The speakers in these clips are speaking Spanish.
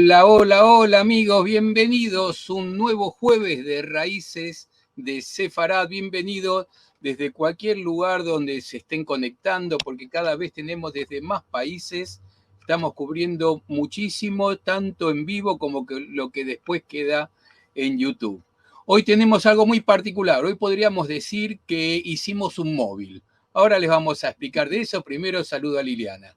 Hola, hola, hola amigos, bienvenidos. Un nuevo jueves de Raíces de Sefarad. Bienvenidos desde cualquier lugar donde se estén conectando, porque cada vez tenemos desde más países. Estamos cubriendo muchísimo, tanto en vivo como lo que después queda en YouTube. Hoy tenemos algo muy particular. Hoy podríamos decir que hicimos un móvil. Ahora les vamos a explicar de eso. Primero saludo a Liliana.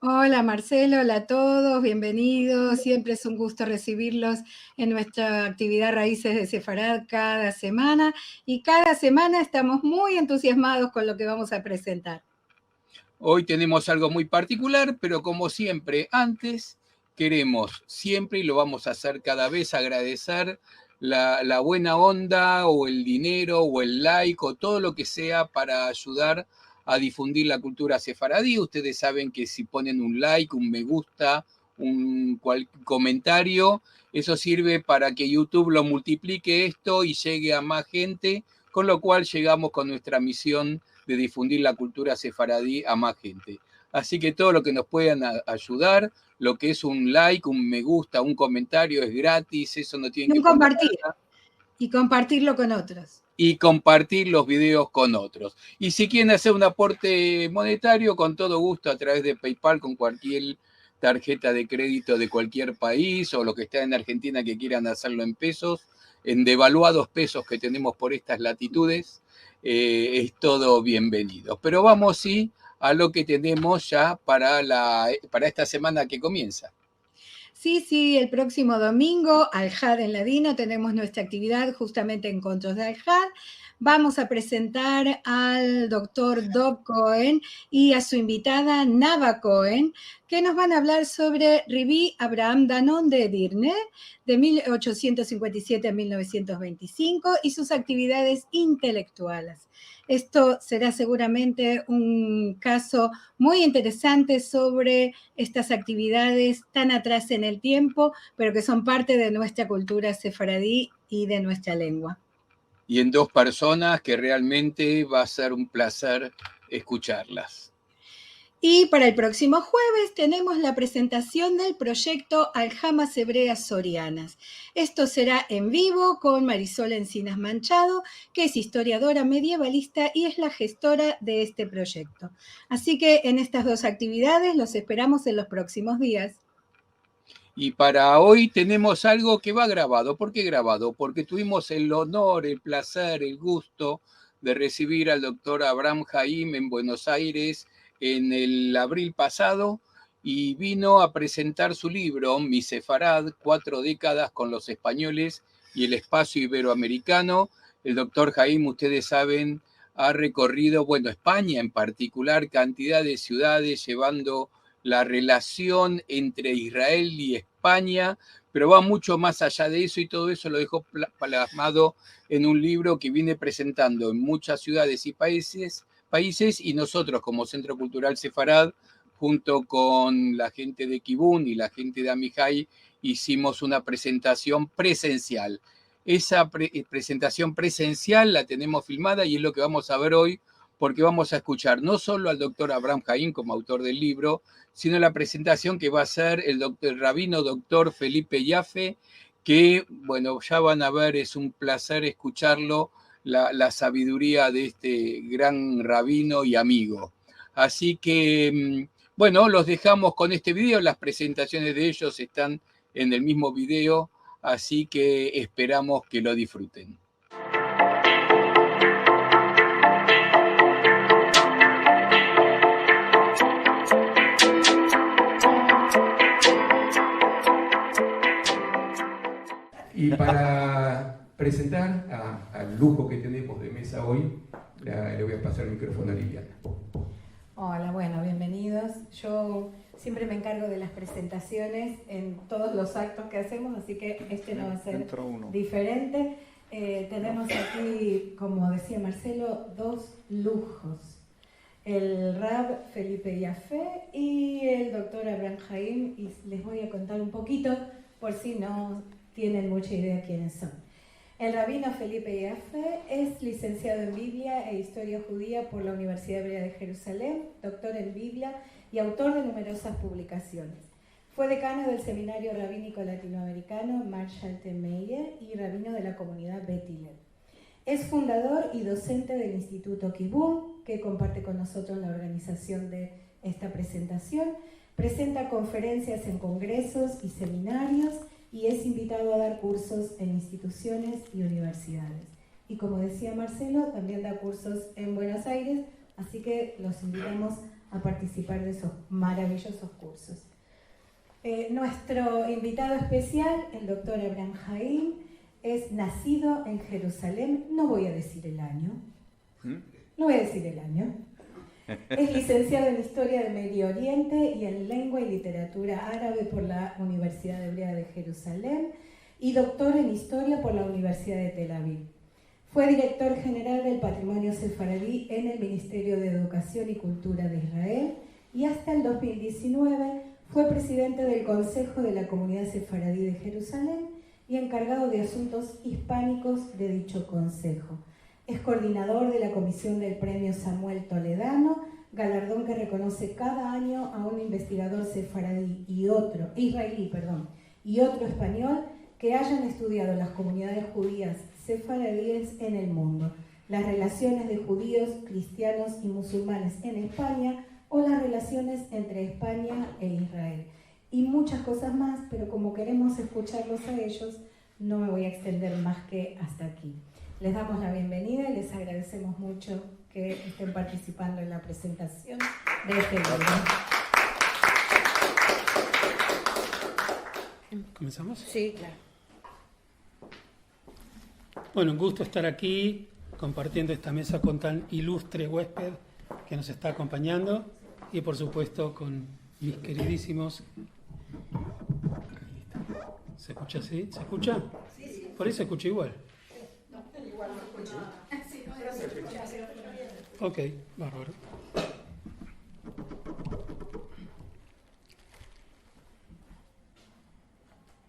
Hola Marcelo, hola a todos, bienvenidos. Siempre es un gusto recibirlos en nuestra actividad Raíces de Sefarad cada semana. Y cada semana estamos muy entusiasmados con lo que vamos a presentar. Hoy tenemos algo muy particular, pero como siempre, antes queremos siempre, y lo vamos a hacer cada vez, agradecer la buena onda o el dinero o el like o todo lo que sea para ayudar a difundir la cultura sefaradí. Ustedes saben que si ponen un like, un me gusta, un comentario, eso sirve para que YouTube lo multiplique esto y llegue a más gente, con lo cual llegamos con nuestra misión de difundir la cultura sefaradí a más gente. Así que todo lo que nos puedan ayudar, lo que es un like, un me gusta, un comentario es gratis, eso no tienen que compartir. Y compartirlo con otros. Y compartir los videos con otros. Y si quieren hacer un aporte monetario, con todo gusto a través de PayPal, con cualquier tarjeta de crédito de cualquier país, o lo que está en Argentina que quieran hacerlo en pesos, en devaluados pesos que tenemos por estas latitudes, es todo bienvenido. Pero vamos sí a lo que tenemos ya para esta semana que comienza. Sí, el próximo domingo, Al-Had en Ladino, tenemos nuestra actividad justamente Encuentros de Al-Had. Vamos a presentar al doctor Dov Cohen y a su invitada Nava Cohen, que nos van a hablar sobre Rabbi Abraham Danon de Edirne, de 1857 a 1925, y sus actividades intelectuales. Esto será seguramente un caso muy interesante sobre estas actividades tan atrás en el tiempo, pero que son parte de nuestra cultura sefaradí y de nuestra lengua. Y en dos personas que realmente va a ser un placer escucharlas. Y para el próximo jueves tenemos la presentación del proyecto Aljamas Hebreas Sorianas. Esto será en vivo con Marisol Encinas Manchado, que es historiadora medievalista y es la gestora de este proyecto. Así que en estas dos actividades los esperamos en los próximos días. Y para hoy tenemos algo que va grabado. ¿Por qué grabado? Porque tuvimos el honor, el placer, el gusto de recibir al doctor Abraham Haim en Buenos Aires en el abril pasado y vino a presentar su libro, Mi Sefarad, 4 décadas con los españoles y el espacio iberoamericano. El doctor Haim, ustedes saben, ha recorrido, España en particular, cantidad de ciudades, llevando la relación entre Israel y España, pero va mucho más allá de eso y todo eso lo dejó plasmado en un libro que viene presentando en muchas ciudades y países y nosotros como Centro Cultural Sefarad, junto con la gente de Kibún y la gente de Amihai, hicimos una presentación presencial. Esa presentación presencial la tenemos filmada y es lo que vamos a ver hoy, porque vamos a escuchar no solo al doctor Abraham Haim como autor del libro, sino la presentación que va a hacer el rabino doctor Felipe Yaffe, que, ya van a ver, es un placer escucharlo, la sabiduría de este gran rabino y amigo. Así que, los dejamos con este video, las presentaciones de ellos están en el mismo video, así que esperamos que lo disfruten. Y para presentar al lujo que tenemos de mesa hoy, le voy a pasar el micrófono a Liliana. Hola, bienvenidos. Yo siempre me encargo de las presentaciones en todos los actos que hacemos, así que este no va a ser diferente. Tenemos aquí, como decía Marcelo, dos lujos. El Rab Felipe Yaffe y el doctor Abraham Haim, y les voy a contar un poquito por si no tienen mucha idea quiénes son. El rabino Felipe Yaffe es licenciado en Biblia e Historia Judía por la Universidad Hebrea de Jerusalén, doctor en Biblia y autor de numerosas publicaciones. Fue decano del Seminario Rabínico Latinoamericano Marshall T. Meyer y rabino de la comunidad Beth Hillel. Es fundador y docente del Instituto Kibun, que comparte con nosotros la organización de esta presentación. Presenta conferencias en congresos y seminarios y es invitado a dar cursos en instituciones y universidades. Y como decía Marcelo, también da cursos en Buenos Aires, así que los invitamos a participar de esos maravillosos cursos. Nuestro invitado especial, el doctor Abraham Haim, es nacido en Jerusalén, no voy a decir el año, es licenciado en Historia del Medio Oriente y en Lengua y Literatura Árabe por la Universidad Hebrea de Jerusalén y doctor en Historia por la Universidad de Tel Aviv. Fue director general del Patrimonio Sefaradí en el Ministerio de Educación y Cultura de Israel y hasta el 2019 fue presidente del Consejo de la Comunidad Sefaradí de Jerusalén y encargado de asuntos hispánicos de dicho consejo. Es coordinador de la comisión del Premio Samuel Toledano, galardón que reconoce cada año a un investigador sefaradí y otro español que hayan estudiado las comunidades judías sefaradíes en el mundo, las relaciones de judíos, cristianos y musulmanes en España o las relaciones entre España e Israel. Y muchas cosas más, pero como queremos escucharlos a ellos, no me voy a extender más que hasta aquí. Les damos la bienvenida y les agradecemos mucho que estén participando en la presentación de este libro. ¿Comenzamos? Sí, claro. Bueno, un gusto estar aquí compartiendo esta mesa con tan ilustre huésped que nos está acompañando y por supuesto con mis queridísimos... ¿Se escucha así? ¿Se escucha? Sí, sí. Por ahí se escucha igual. No, igual no escucha. Sí, no, se escucha. Ok, bárbaro.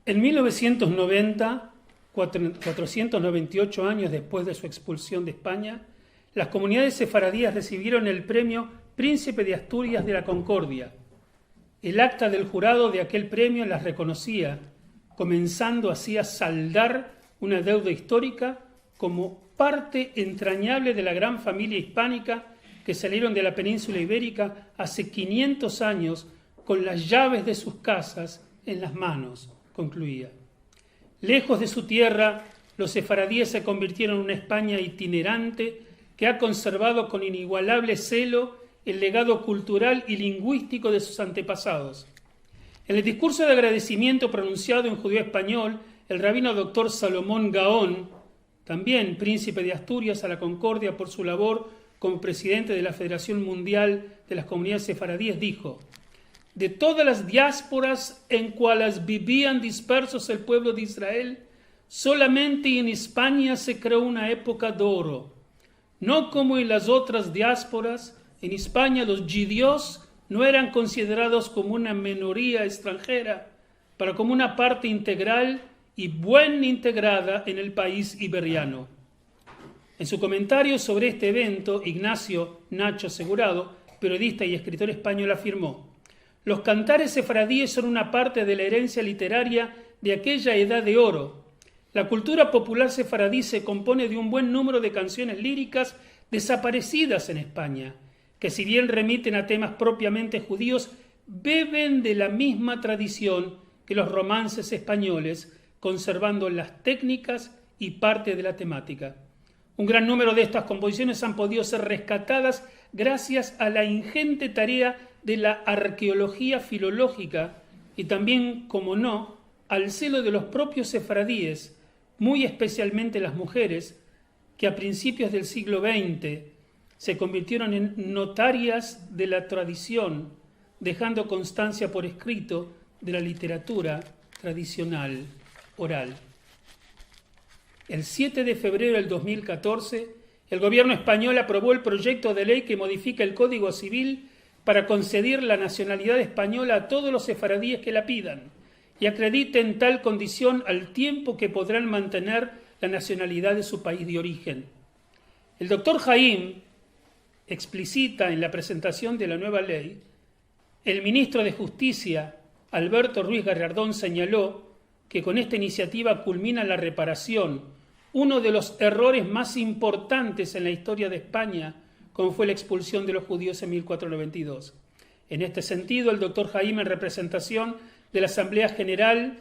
En 1990, 498 años después de su expulsión de España, las comunidades sefaradíes recibieron el premio Príncipe de Asturias de la Concordia. El acta del jurado de aquel premio las reconocía, comenzando así a saldar una deuda histórica como parte entrañable de la gran familia hispánica que salieron de la península ibérica hace 500 años con las llaves de sus casas en las manos, concluía. Lejos de su tierra, los sefaradíes se convirtieron en una España itinerante que ha conservado con inigualable celo el legado cultural y lingüístico de sus antepasados. En el discurso de agradecimiento pronunciado en judío español, el rabino doctor Salomón Gaón, también príncipe de Asturias a la Concordia por su labor como presidente de la Federación Mundial de las Comunidades Sefaradíes, dijo: de todas las diásporas en cuales vivían dispersos el pueblo de Israel, solamente en España se creó una época de oro. No como en las otras diásporas, en España los judíos no eran considerados como una minoría extranjera, pero como una parte integral y bien integrada en el país iberiano. En su comentario sobre este evento, Ignacio Nacho Segurado, periodista y escritor español, afirmó: los cantares sefaradíes son una parte de la herencia literaria de aquella edad de oro. La cultura popular sefaradí se compone de un buen número de canciones líricas desaparecidas en España, que si bien remiten a temas propiamente judíos, beben de la misma tradición que los romances españoles, conservando las técnicas y parte de la temática. Un gran número de estas composiciones han podido ser rescatadas gracias a la ingente tarea de la arqueología filológica y también, como no, al celo de los propios sefaradíes, muy especialmente las mujeres, que a principios del siglo XX se convirtieron en notarias de la tradición, dejando constancia por escrito de la literatura tradicional oral. El 7 de febrero del 2014, el gobierno español aprobó el proyecto de ley que modifica el Código Civil para conceder la nacionalidad española a todos los sefaradíes que la pidan y acrediten tal condición al tiempo que podrán mantener la nacionalidad de su país de origen. El doctor Haim explicita en la presentación de la nueva ley: el ministro de Justicia Alberto Ruiz Gallardón, señaló que con esta iniciativa culmina la reparación, uno de los errores más importantes en la historia de España, como fue la expulsión de los judíos en 1492. En este sentido, el doctor Jaime, en representación de la Asamblea General,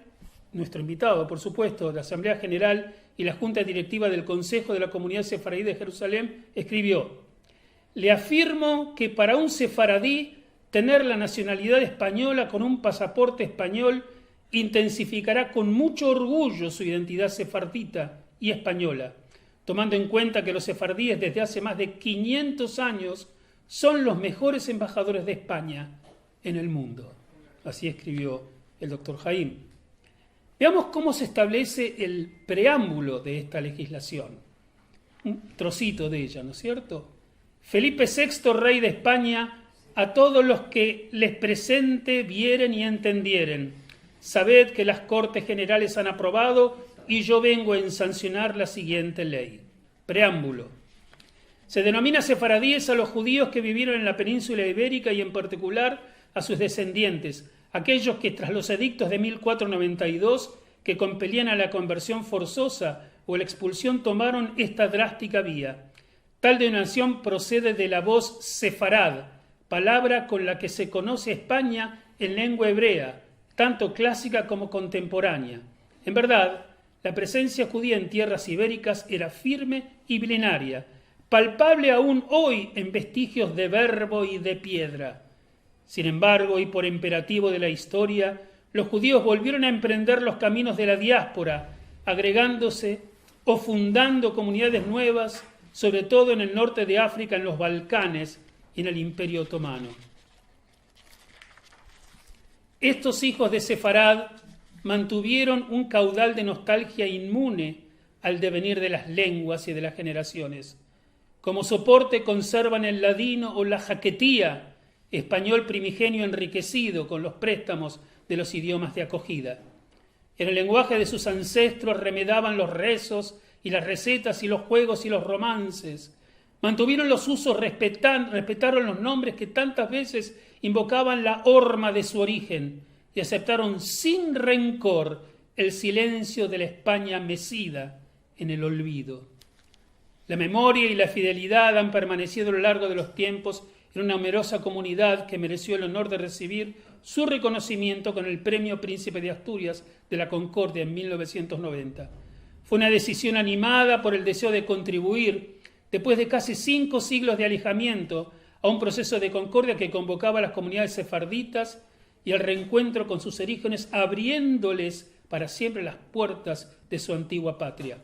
nuestro invitado, por supuesto, de la Asamblea General y la Junta Directiva del Consejo de la Comunidad Sefaradí de Jerusalén, escribió: «Le afirmo que para un sefaradí tener la nacionalidad española con un pasaporte español intensificará con mucho orgullo su identidad sefardita y española, tomando en cuenta que los sefardíes desde hace más de 500 años son los mejores embajadores de España en el mundo». Así escribió el doctor Jaime. Veamos cómo se establece el preámbulo de esta legislación. Un trocito de ella, ¿no es cierto? Felipe VI, rey de España, a todos los que les presente vieren y entendieren. Sabed que las Cortes Generales han aprobado y yo vengo a sancionar la siguiente ley. Preámbulo. Se denomina sefaradíes a los judíos que vivieron en la península ibérica y en particular a sus descendientes, aquellos que tras los edictos de 1492 que compelían a la conversión forzosa o la expulsión tomaron esta drástica vía. Tal denominación procede de la voz sefarad, palabra con la que se conoce España en lengua hebrea, tanto clásica como contemporánea. En verdad, la presencia judía en tierras ibéricas era firme y milenaria, palpable aún hoy en vestigios de verbo y de piedra. Sin embargo, y por imperativo de la historia, los judíos volvieron a emprender los caminos de la diáspora, agregándose o fundando comunidades nuevas, sobre todo en el norte de África, en los Balcanes y en el Imperio Otomano. Estos hijos de Sefarad mantuvieron un caudal de nostalgia inmune al devenir de las lenguas y de las generaciones. Como soporte conservan el ladino o la jaquetía, español primigenio enriquecido con los préstamos de los idiomas de acogida. En el lenguaje de sus ancestros remedaban los rezos y las recetas y los juegos y los romances. Mantuvieron los usos, respetaron los nombres que tantas veces invocaban la horma de su origen y aceptaron sin rencor el silencio de la España mecida en el olvido. La memoria y la fidelidad han permanecido a lo largo de los tiempos en una numerosa comunidad que mereció el honor de recibir su reconocimiento con el Premio Príncipe de Asturias de la Concordia en 1990. Fue una decisión animada por el deseo de contribuir, después de casi 5 siglos de alejamiento, a un proceso de concordia que convocaba a las comunidades sefarditas y al reencuentro con sus orígenes, abriéndoles para siempre las puertas de su antigua patria.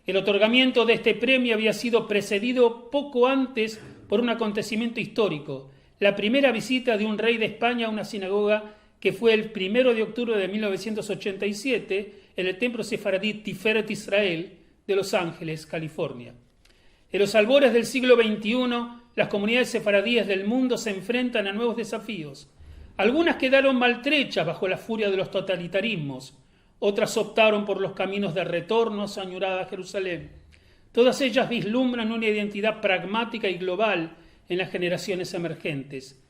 El otorgamiento de este premio había sido precedido poco antes por un acontecimiento histórico, la primera visita de un rey de España a una sinagoga que fue el 1 de octubre de 1987 en el templo sefaradí Tiferet Israel de Los Ángeles, California. En los albores del siglo XXI, las comunidades sefaradíes del mundo se enfrentan a nuevos desafíos. Algunas quedaron maltrechas bajo la furia de los totalitarismos, otras optaron por los caminos de retorno a su añorada Jerusalén. Todas ellas vislumbran una identidad pragmática y global en las generaciones emergentes.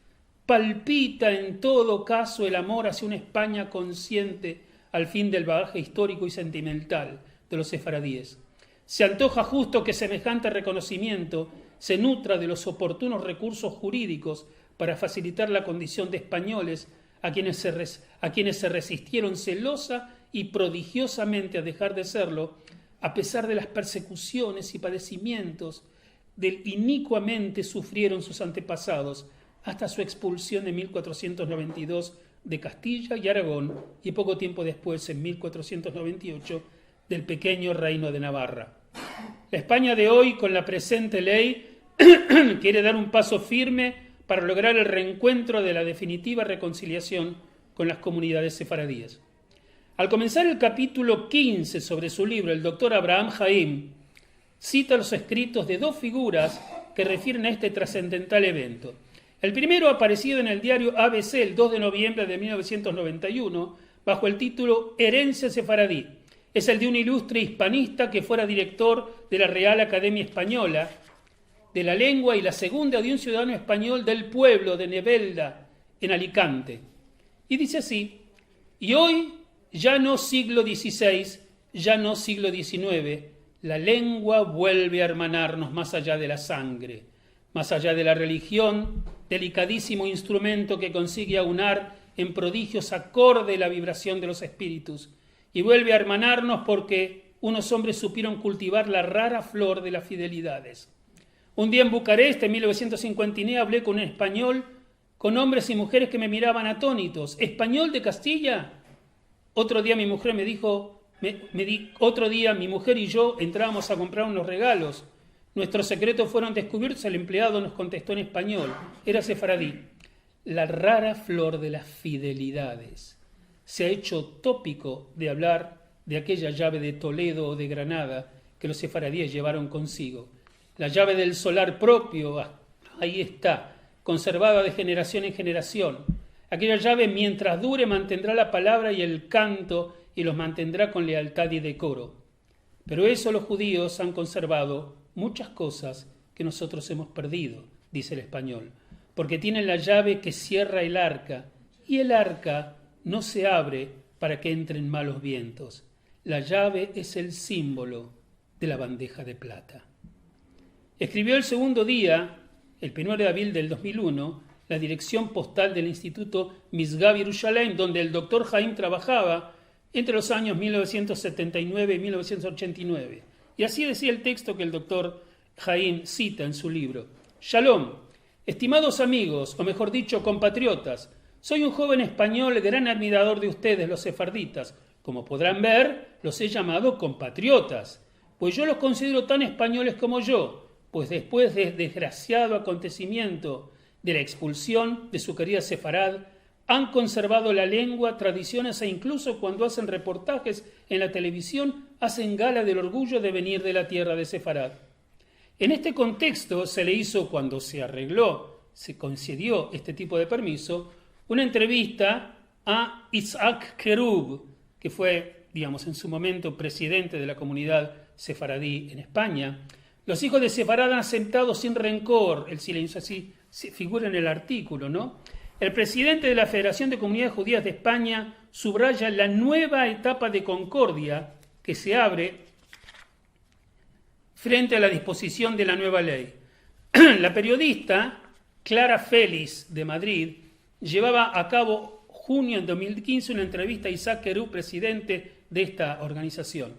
Palpita en todo caso el amor hacia una España consciente al fin del bagaje histórico y sentimental de los sefaradíes. Se antoja justo que semejante reconocimiento se nutra de los oportunos recursos jurídicos para facilitar la condición de españoles a quienes se resistieron celosa y prodigiosamente a dejar de serlo, a pesar de las persecuciones y padecimientos del inicuamente sufrieron sus antepasados, hasta su expulsión en 1492 de Castilla y Aragón y poco tiempo después, en 1498, del pequeño reino de Navarra. La España de hoy, con la presente ley, quiere dar un paso firme para lograr el reencuentro de la definitiva reconciliación con las comunidades sefaradíes. Al comenzar el capítulo 15 sobre su libro, el doctor Abraham Jaime cita los escritos de 2 figuras que refieren a este trascendental evento. El primero, aparecido en el diario ABC el 2 de noviembre de 1991, bajo el título Herencia sefaradí, es el de un ilustre hispanista que fuera director de la Real Academia Española de la Lengua y la segunda de un ciudadano español del pueblo de Nebelda, en Alicante. Y dice así: Y hoy, ya no siglo XVI, ya no siglo XIX, la lengua vuelve a hermanarnos más allá de la sangre, más allá de la religión, delicadísimo instrumento que consigue aunar en prodigios acorde la vibración de los espíritus, y vuelve a hermanarnos porque unos hombres supieron cultivar la rara flor de las fidelidades. Un día en Bucarest, en 1959, hablé con un español, con hombres y mujeres que me miraban atónitos. ¿Español de Castilla? Otro día mi mujer me dijo, otro día mi mujer y yo entrábamos a comprar unos regalos. Nuestros secretos fueron descubiertos, el empleado nos contestó en español, era sefaradí. La rara flor de las fidelidades. Se ha hecho tópico de hablar de aquella llave de Toledo o de Granada que los sefaradíes llevaron consigo. La llave del solar propio, ahí está, conservada de generación en generación. Aquella llave, mientras dure, mantendrá la palabra y el canto y los mantendrá con lealtad y decoro. Pero eso los judíos han conservado muchas cosas que nosotros hemos perdido, dice el español, porque tienen la llave que cierra el arca, y el arca no se abre para que entren malos vientos. La llave es el símbolo de la bandeja de plata. Escribió el segundo día, el 1 de abril del 2001, la dirección postal del Instituto Misgav Yerushalayim, donde el doctor Haim trabajaba entre los años 1979 y 1989. Y así decía el texto que el doctor Haim cita en su libro. Shalom, estimados amigos, o mejor dicho, compatriotas, soy un joven español, gran admirador de ustedes, los sefarditas. Como podrán ver, los he llamado compatriotas, pues yo los considero tan españoles como yo, pues después del desgraciado acontecimiento de la expulsión de su querida Sefarad, han conservado la lengua, tradiciones e incluso cuando hacen reportajes en la televisión, hacen gala del orgullo de venir de la tierra de Sefarad. En este contexto se le hizo, cuando se arregló, se concedió este tipo de permiso, una entrevista a Isaac Kerub, que fue, en su momento presidente de la comunidad sefaradí en España. Los hijos de Sefarad han aceptado sin rencor el silencio, así figura en el artículo, ¿no? El presidente de la Federación de Comunidades Judías de España subraya la nueva etapa de concordia que se abre frente a la disposición de la nueva ley. La periodista Clara Félix de Madrid llevaba a cabo junio de 2015 una entrevista a Isaac Kerub, presidente de esta organización.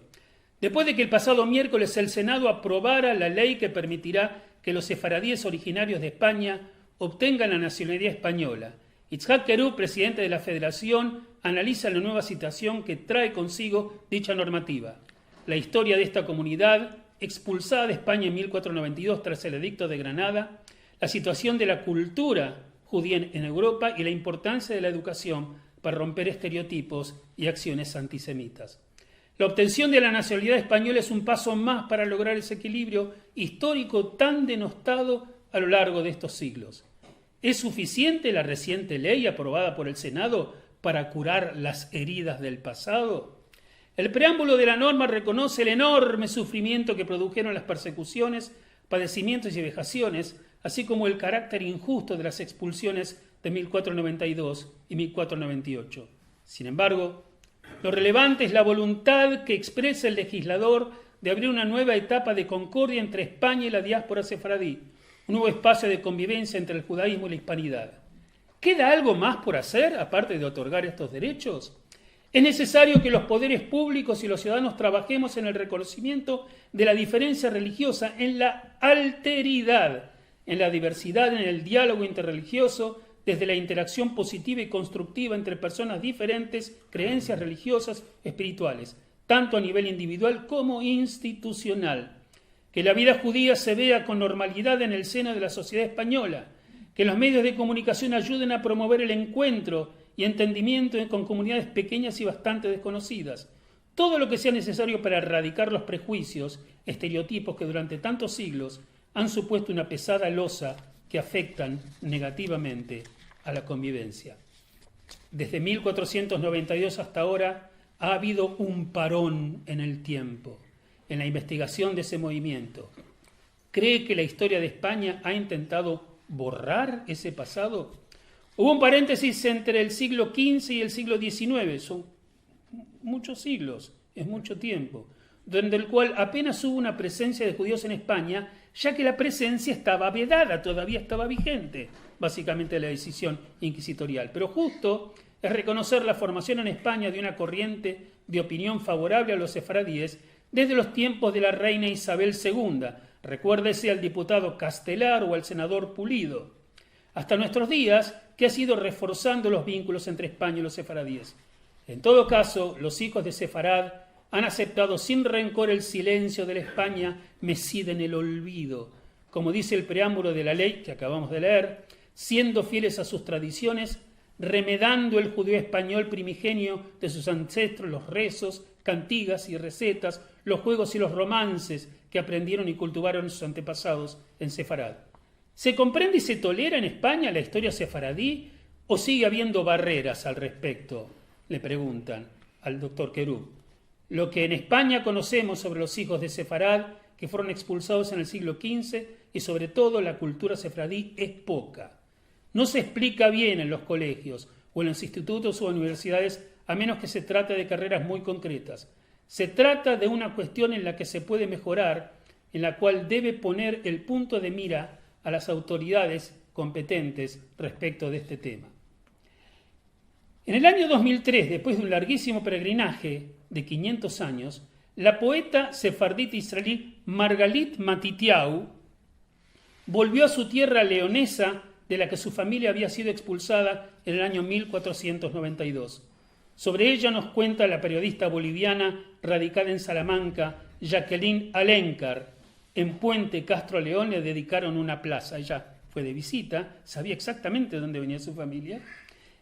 Después de que el pasado miércoles el Senado aprobara la ley que permitirá que los sefaradíes originarios de España obtengan la nacionalidad española, Isaac Kerub, presidente de la Federación, analiza la nueva situación que trae consigo dicha normativa. La historia de esta comunidad, expulsada de España en 1492 tras el Edicto de Granada, la situación de la cultura judía en Europa y la importancia de la educación para romper estereotipos y acciones antisemitas. La obtención de la nacionalidad española es un paso más para lograr ese equilibrio histórico tan denostado a lo largo de estos siglos. ¿Es suficiente la reciente ley aprobada por el Senado para curar las heridas del pasado? El preámbulo de la norma reconoce el enorme sufrimiento que produjeron las persecuciones, padecimientos y vejaciones, así como el carácter injusto de las expulsiones de 1492 y 1498. Sin embargo, lo relevante es la voluntad que expresa el legislador de abrir una nueva etapa de concordia entre España y la diáspora sefaradí, un nuevo espacio de convivencia entre el judaísmo y la hispanidad. ¿Queda algo más por hacer, aparte de otorgar estos derechos? Es necesario que los poderes públicos y los ciudadanos trabajemos en el reconocimiento de la diferencia religiosa, en la alteridad, en la diversidad, en el diálogo interreligioso, desde la interacción positiva y constructiva entre personas diferentes, creencias religiosas, espirituales, tanto a nivel individual como institucional. Que la vida judía se vea con normalidad en el seno de la sociedad española, que los medios de comunicación ayuden a promover el encuentro y entendimiento con comunidades pequeñas y bastante desconocidas. Todo lo que sea necesario para erradicar los prejuicios, estereotipos que durante tantos siglos han supuesto una pesada losa que afectan negativamente a la convivencia. Desde 1492 hasta ahora ha habido un parón en el tiempo, en la investigación de ese movimiento. ¿Cree que la historia de España ha intentado borrar ese pasado? Hubo un paréntesis entre el siglo XV y el siglo XIX, son muchos siglos, es mucho tiempo, durante el cual apenas hubo una presencia de judíos en España, ya que la presencia estaba vedada, todavía estaba vigente, básicamente la decisión inquisitorial. Pero justo es reconocer la formación en España de una corriente de opinión favorable a los sefaradíes desde los tiempos de la reina Isabel II. Recuérdese al diputado Castelar o al senador Pulido. Hasta nuestros días, que ha sido reforzando los vínculos entre España y los sefaradíes. En todo caso, los hijos de Sefarad han aceptado sin rencor el silencio de la España mecida en el olvido. Como dice el preámbulo de la ley que acabamos de leer, siendo fieles a sus tradiciones, remedando el judío español primigenio de sus ancestros, los rezos, cantigas y recetas, los juegos y los romances que aprendieron y cultivaron sus antepasados en Sefarad. ¿Se comprende y se tolera en España la historia sefaradí o sigue habiendo barreras al respecto? Le preguntan al doctor Querub. Lo que en España conocemos sobre los hijos de Sefarad que fueron expulsados en el siglo XV y sobre todo la cultura sefaradí es poca. No se explica bien en los colegios o en los institutos o universidades a menos que se trate de carreras muy concretas. Se trata de una cuestión en la que se puede mejorar, en la cual debe poner el punto de mira a las autoridades competentes respecto de este tema. En el año 2003, después de un larguísimo peregrinaje de 500 años, la poeta sefardita israelí Margalit Matitiau volvió a su tierra leonesa de la que su familia había sido expulsada en el año 1492. Sobre ella nos cuenta la periodista boliviana radicada en Salamanca, Jacqueline Alencar. En Puente Castro León le dedicaron una plaza. Ella fue de visita, sabía exactamente de dónde venía su familia.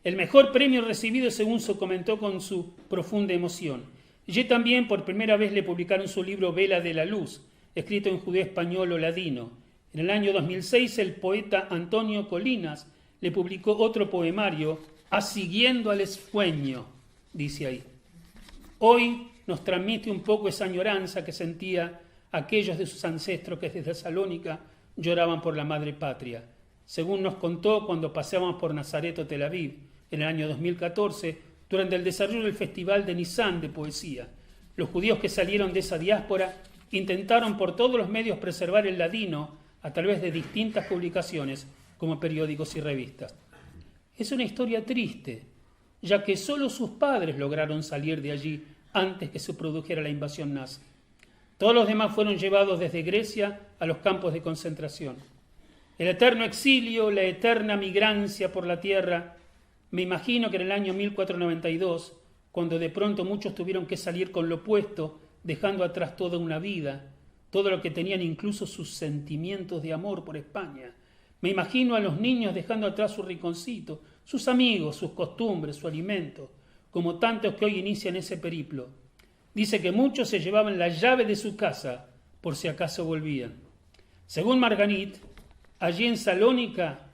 El mejor premio recibido, según se comentó con su profunda emoción. Y también por primera vez le publicaron su libro Vela de la Luz, escrito en judío español o ladino. En el año 2006 el poeta Antonio Colinas le publicó otro poemario, Asiguiendo al sueño, dice ahí. Hoy nos transmite un poco esa añoranza que sentía aquellos de sus ancestros que desde Salónica lloraban por la madre patria. Según nos contó cuando paseábamos por Nazaret o Tel Aviv en el año 2014, durante el desarrollo del Festival de Nisan de Poesía, los judíos que salieron de esa diáspora intentaron por todos los medios preservar el ladino a través de distintas publicaciones como periódicos y revistas. Es una historia triste, ya que solo sus padres lograron salir de allí antes que se produjera la invasión nazi. Todos los demás fueron llevados desde Grecia a los campos de concentración. El eterno exilio, la eterna migrancia por la tierra. Me imagino que en el año 1492, cuando de pronto muchos tuvieron que salir con lo opuesto, dejando atrás toda una vida, todo lo que tenían, incluso sus sentimientos de amor por España. Me imagino a los niños dejando atrás su rinconcito, sus amigos, sus costumbres, su alimento, como tantos que hoy inician ese periplo. Dice que muchos se llevaban la llave de su casa por si acaso volvían. Según Margalit, allí en Salónica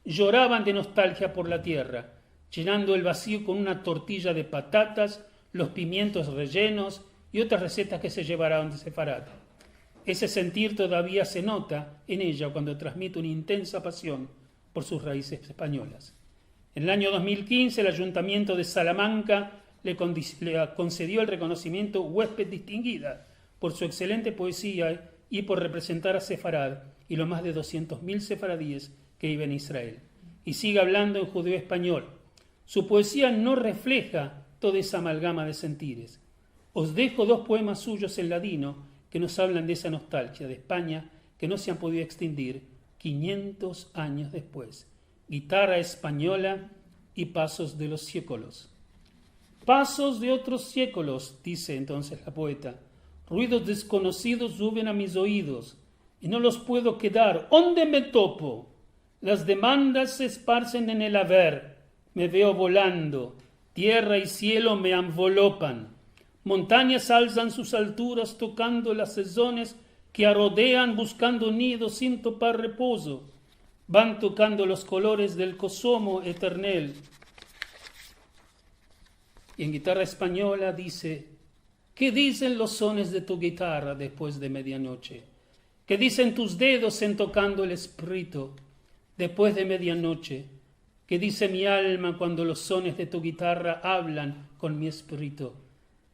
lloraban de nostalgia por la tierra, llenando el vacío con una tortilla de patatas, los pimientos rellenos y otras recetas que se llevaron de Sefarad. Ese sentir todavía se nota en ella cuando transmite una intensa pasión por sus raíces españolas. En el año 2015 el Ayuntamiento de Salamanca le concedió el reconocimiento huésped distinguida por su excelente poesía y por representar a Sefarad y los más de 200.000 sefaradíes que viven en Israel. Y sigue hablando en judío español. Su poesía no refleja toda esa amalgama de sentires. Os dejo 2 poemas suyos en ladino que nos hablan de esa nostalgia de España que no se han podido extinguir 500 años después. Guitarra española y pasos de los séculos. Pasos de otros séculos, dice entonces la poeta. Ruidos desconocidos suben a mis oídos y no los puedo quedar. ¿Dónde me topo? Las demandas se esparcen en el haber. Me veo volando. Tierra y cielo me envelopan. Montañas alzan sus alturas tocando las sesones que rodean buscando nidos sin topar reposo. Van tocando los colores del cosomo eternel. Y en guitarra española dice, ¿qué dicen los sones de tu guitarra después de medianoche? ¿Qué dicen tus dedos en tocando el espíritu después de medianoche? ¿Qué dice mi alma cuando los sones de tu guitarra hablan con mi espíritu?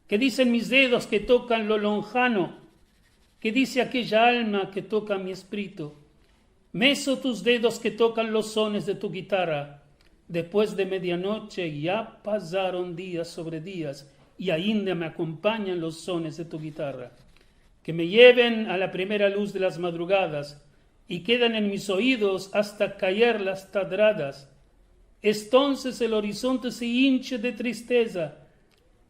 ¿Qué dicen mis dedos que tocan lo lonjano? ¿Qué dice aquella alma que toca mi espíritu? Meso tus dedos que tocan los sones de tu guitarra. Después de medianoche ya pasaron días sobre días y ainda me acompañan los sones de tu guitarra. Que me lleven a la primera luz de las madrugadas y quedan en mis oídos hasta caer las tadradas. Entonces el horizonte se hinche de tristeza,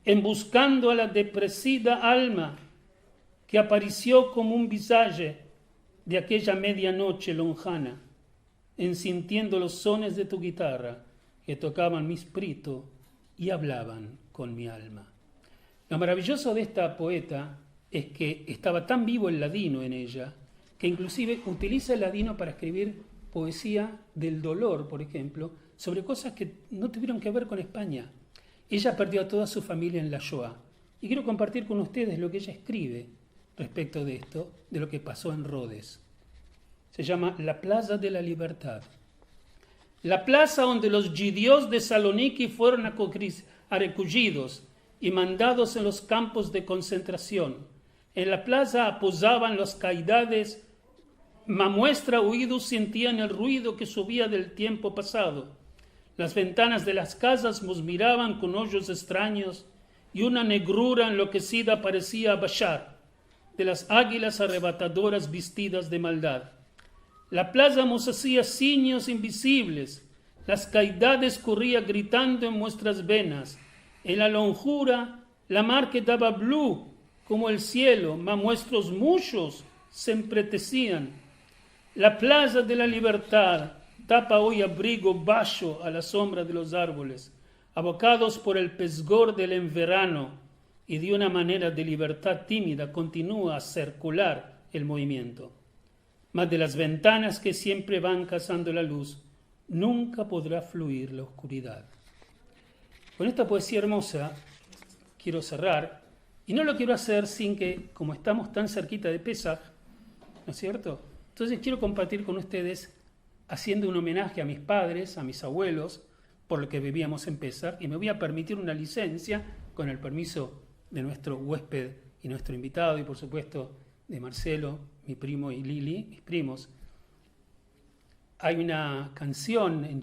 en buscando a la depresida alma que apareció como un visaje de aquella medianoche lonjana, en sintiendo los sones de tu guitarra que tocaban mi espíritu y hablaban con mi alma. Lo maravilloso de esta poeta es que estaba tan vivo el ladino en ella, que inclusive utiliza el ladino para escribir poesía del dolor, por ejemplo, sobre cosas que no tuvieron que ver con España. Ella perdió a toda su familia en la Shoah. Y quiero compartir con ustedes lo que ella escribe respecto de esto, de lo que pasó en Rhodes. Se llama La Plaza de la Libertad. La plaza donde los judíos de Saloniki fueron recogidos y mandados en los campos de concentración. En la plaza posaban los caidades, muestra oídos sentían el ruido que subía del tiempo pasado. Las ventanas de las casas nos miraban con ojos extraños y una negrura enloquecida parecía Bashar, de las águilas arrebatadoras vestidas de maldad. La plaza nos hacía signos invisibles, las caidades corría gritando en nuestras venas. En la longura la mar quedaba blue como el cielo, mas nuestros muchos se empretecían. La plaza de la libertad tapa hoy abrigo bajo a la sombra de los árboles, abocados por el pesgor del enverano, y de una manera de libertad tímida continúa a circular el movimiento. Mas de las ventanas que siempre van cazando la luz, nunca podrá fluir la oscuridad. Con esta poesía hermosa quiero cerrar, y no lo quiero hacer sin que, como estamos tan cerquita de Pesaj, ¿no es cierto? Entonces quiero compartir con ustedes haciendo un homenaje a mis padres, a mis abuelos, por lo que vivíamos en Pesaj, y me voy a permitir una licencia, con el permiso de nuestro huésped y nuestro invitado, y por supuesto de Marcelo, mi primo, y Lili, mis primos. Hay una canción en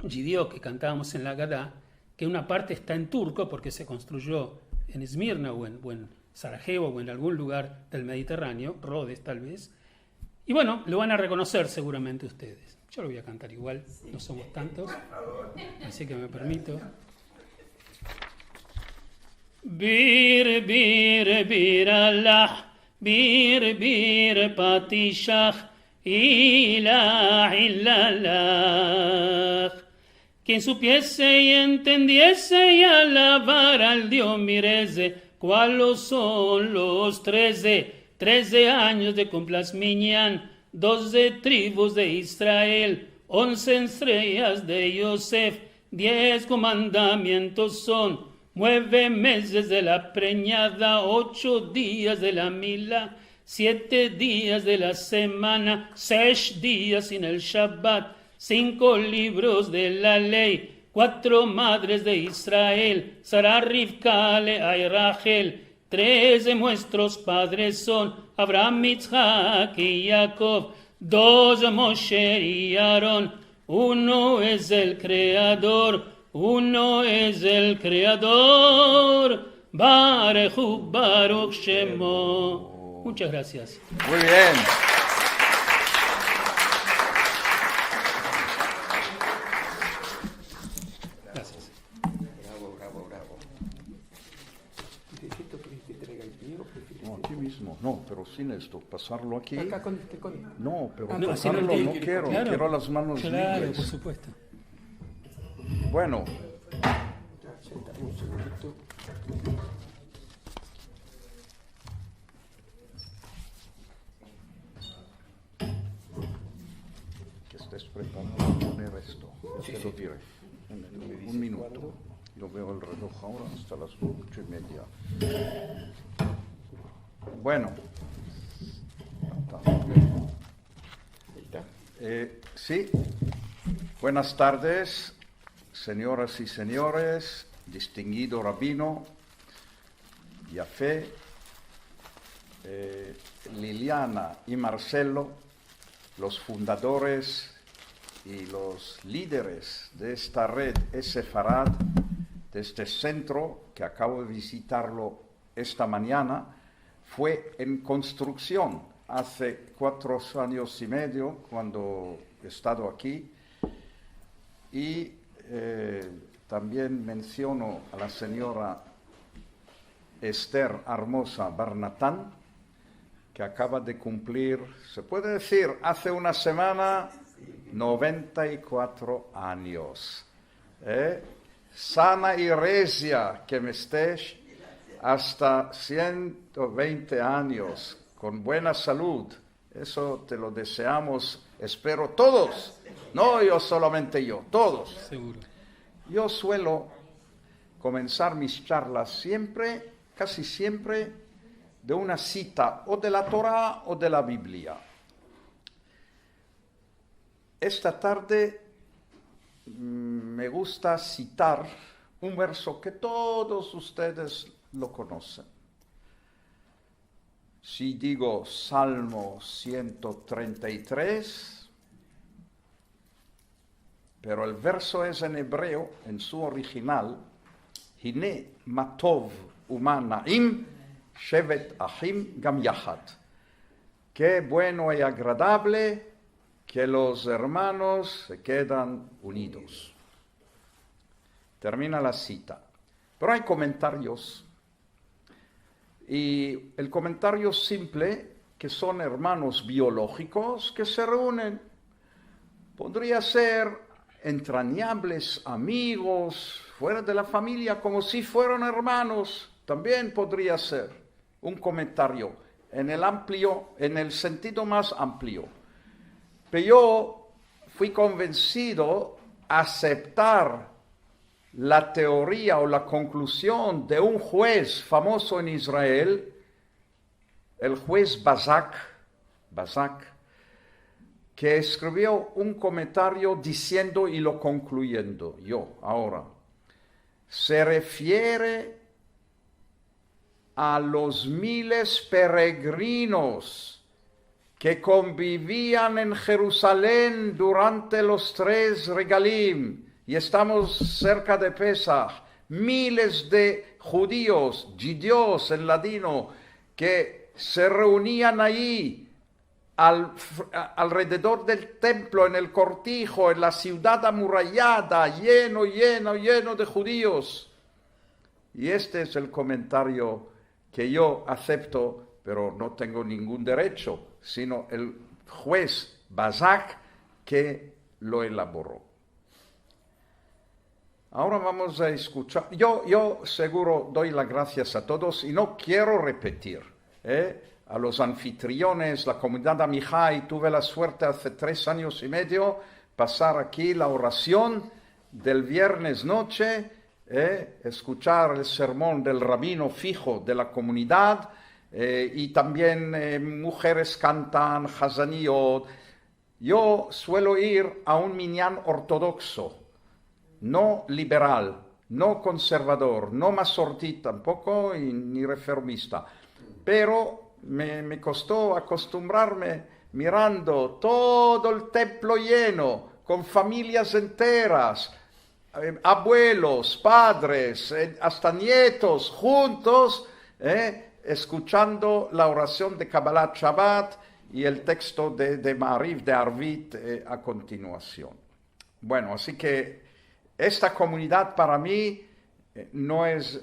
judío que cantábamos en la Gadá, que una parte está en turco porque se construyó en Esmirna o en Sarajevo o en algún lugar del Mediterráneo, Rhodes tal vez, y bueno, lo van a reconocer seguramente ustedes. Yo lo voy a cantar igual, no somos tantos, así que me permito. Bir, bir, bir Allah, bir, bir patishach, ilah, ilallah. Quien supiese y entendiese y alabara al Dios mirese, cuáles son los 13 años de cumplas miñan, 12 tribus de Israel, 11 estrellas de Yosef, 10 comandamientos son, 9 meses de la preñada, 8 días de la mila, 7 días de la semana, 6 días sin el Shabbat, 5 libros de la ley, 4 madres de Israel, Sara, Rivka, Lea y Rachel. 3 de nuestros padres son Abraham, Isaac y Jacob. 2 Moshe y Aarón. 1 es el Creador. 1 es el Creador. Baruch, Baruch Shemo. Muchas gracias. Muy bien. Gracias. Bravo. No, aquí mismo. No, pero sin esto. Pasarlo aquí. Acá con... No, pero No, así no pasarlo tiene no que- quiero. claro. Quiero las manos Claro, libres. por supuesto. Bueno, Un segundito. que estés preparado a poner esto. Ya te lo diré. Un minuto. Yo veo el reloj ahora hasta las 8:30. Bueno. Ahí está. Sí. Buenas tardes señoras y señores, distinguido rabino, Yafé, Liliana y Marcelo, los fundadores y los líderes de esta red Sefarad, de este centro que acabo de visitarlo esta mañana, fue en construcción hace 4 años y medio cuando he estado aquí. Y también menciono a la señora Esther Armosa Barnatán, que acaba de cumplir, se puede decir, hace una semana, 94 años. Sana y recia que me estés hasta 120 años, con buena salud. Eso te lo deseamos, espero todos. No yo solamente yo, todos. Seguro. Yo suelo comenzar mis charlas siempre, casi siempre, de una cita o de la Torá o de la Biblia. Esta tarde me gusta citar un verso que todos ustedes lo conocen. Si digo Salmo 133, pero el verso es en hebreo, en su original, Hine matov umanaim shevet achim gam yachad. Qué bueno y agradable que los hermanos se quedan unidos. Termina la cita. Pero hay comentarios. Y el comentario simple, que son hermanos biológicos que se reúnen, podría ser entrañables amigos, fuera de la familia, como si fueran hermanos, también podría ser un comentario en el sentido más amplio. Pero yo fui convencido a aceptar la teoría o la conclusión de un juez famoso en Israel, el juez Bazak, que escribió un comentario diciendo y lo concluyendo yo ahora. Se refiere a los miles peregrinos que convivían en Jerusalén durante los 3 regalim, y estamos cerca de Pesach, miles de judíos en ladino, que se reunían allí, alrededor del templo, en el cortijo, en la ciudad amurallada, lleno de judíos. Y este es el comentario que yo acepto, pero no tengo ningún derecho, sino el juez Bazak que lo elaboró. Ahora vamos a escuchar. Yo seguro doy las gracias a todos y no quiero repetir, a los anfitriones, la comunidad Amihai. Tuve la suerte hace 3 años y medio pasar aquí la oración del viernes noche, escuchar el sermón del rabino fijo de la comunidad, y también mujeres cantan, Hazaniot. Yo suelo ir a un minyan ortodoxo, no liberal, no conservador, no masortí tampoco, ni reformista, pero me costó acostumbrarme mirando todo el templo lleno, con familias enteras, abuelos, padres, hasta nietos, juntos, escuchando la oración de Kabbalat Shabbat y el texto de Ma'ariv, de Arvit, a continuación. Bueno, así que esta comunidad para mí no es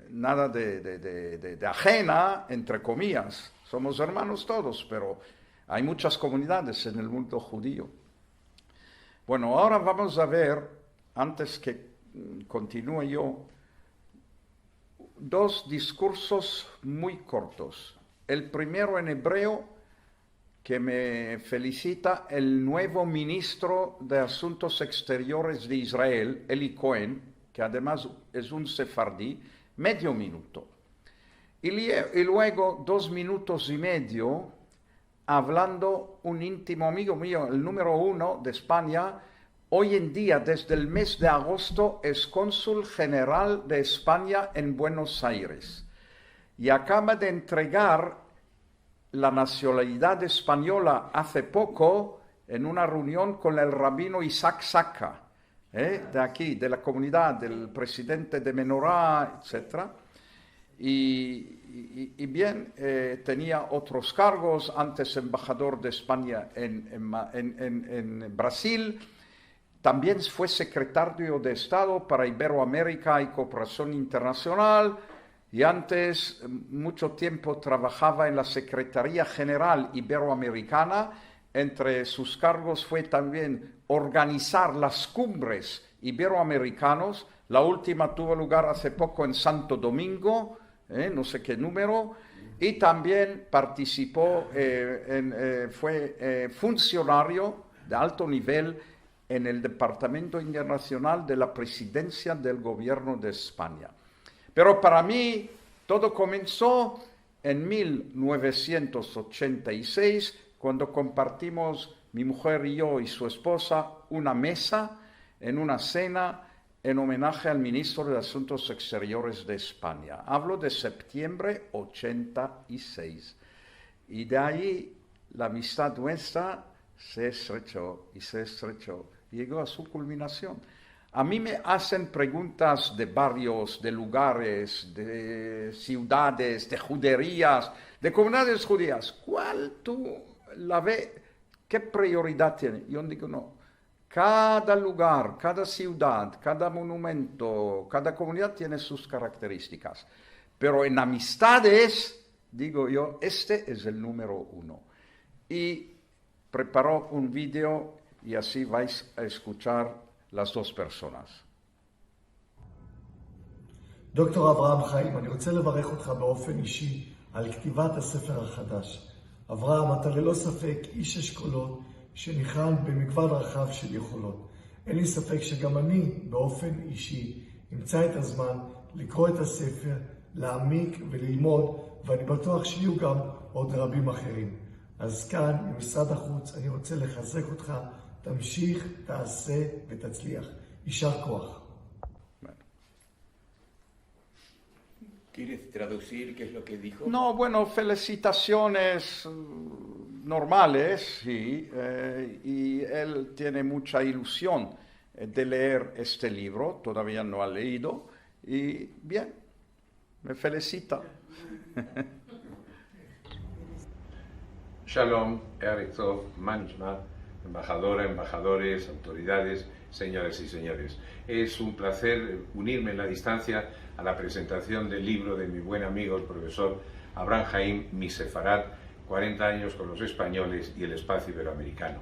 nada de ajena, entre comillas. Somos hermanos todos, pero hay muchas comunidades en el mundo judío. Bueno, ahora vamos a ver, antes que continúe yo, 2 discursos muy cortos. El primero en hebreo, que me felicita el nuevo ministro de Asuntos Exteriores de Israel, Eli Cohen, que además es un sefardí, medio minuto. Y luego 2 minutos y medio hablando un íntimo amigo mío, el número 1 de España, hoy en día, desde el mes de agosto, es cónsul general de España en Buenos Aires y acaba de entregar la nacionalidad española hace poco en una reunión con el rabino Isaac Saka, de aquí, de la comunidad, del presidente de Menorá, etc. Y bien, tenía otros cargos, antes embajador de España en Brasil. También fue secretario de Estado para Iberoamérica y Cooperación Internacional, y antes mucho tiempo trabajaba en la Secretaría General Iberoamericana. Entre sus cargos fue también organizar las cumbres iberoamericanos. La última tuvo lugar hace poco en Santo Domingo, no sé qué número, y también participó, fue funcionario de alto nivel en el Departamento Internacional de la Presidencia del Gobierno de España. Pero para mí todo comenzó en 1986, cuando compartimos, mi mujer y yo y su esposa, una mesa en una cena en homenaje al ministro de Asuntos Exteriores de España. Hablo de septiembre 86. Y de ahí la amistad nuestra se estrechó y se estrechó. Llegó a su culminación. A mí me hacen preguntas de barrios, de lugares, de ciudades, de juderías, de comunidades judías. ¿Cuál tú la ves? ¿Qué prioridad tiene? Yo digo no. Cada lugar, cada ciudad, cada monumento, cada comunidad tiene sus características. Pero en amistades, digo yo, este es el número 1. Y preparó un video y así vais a escuchar las dos personas. דוקטור אברהם חיים, אני רוצה לברך אותך באופן אישי על כתיבת הספר החדש. אברהם, אתה ללא ספק איש אשכולות שניחן במגוון רחב של יכולות. אין לי ספק שגם אני באופן אישי אמצא את הזמן לקרוא את הספר, להעמיק וללמוד, ואני בטוח שיהיו גם עוד רבים אחרים. אז כאן, במשרד החוץ, אני רוצה לחזק אותך, תמשיך, תעשה ותצליח. יישר כוח. ¿Quieres traducir qué es lo que dijo? No, bueno, felicitaciones normales, sí, y él tiene mucha ilusión de leer este libro, todavía no ha leído, y bien, me felicita. Shalom, Erev Tov, Manishma, embajadora, embajadores, autoridades, señoras y señores. Es un placer unirme en la distancia a la presentación del libro de mi buen amigo, el profesor Abraham Haim, Mi Sefarat, 40 años con los españoles y el espacio iberoamericano.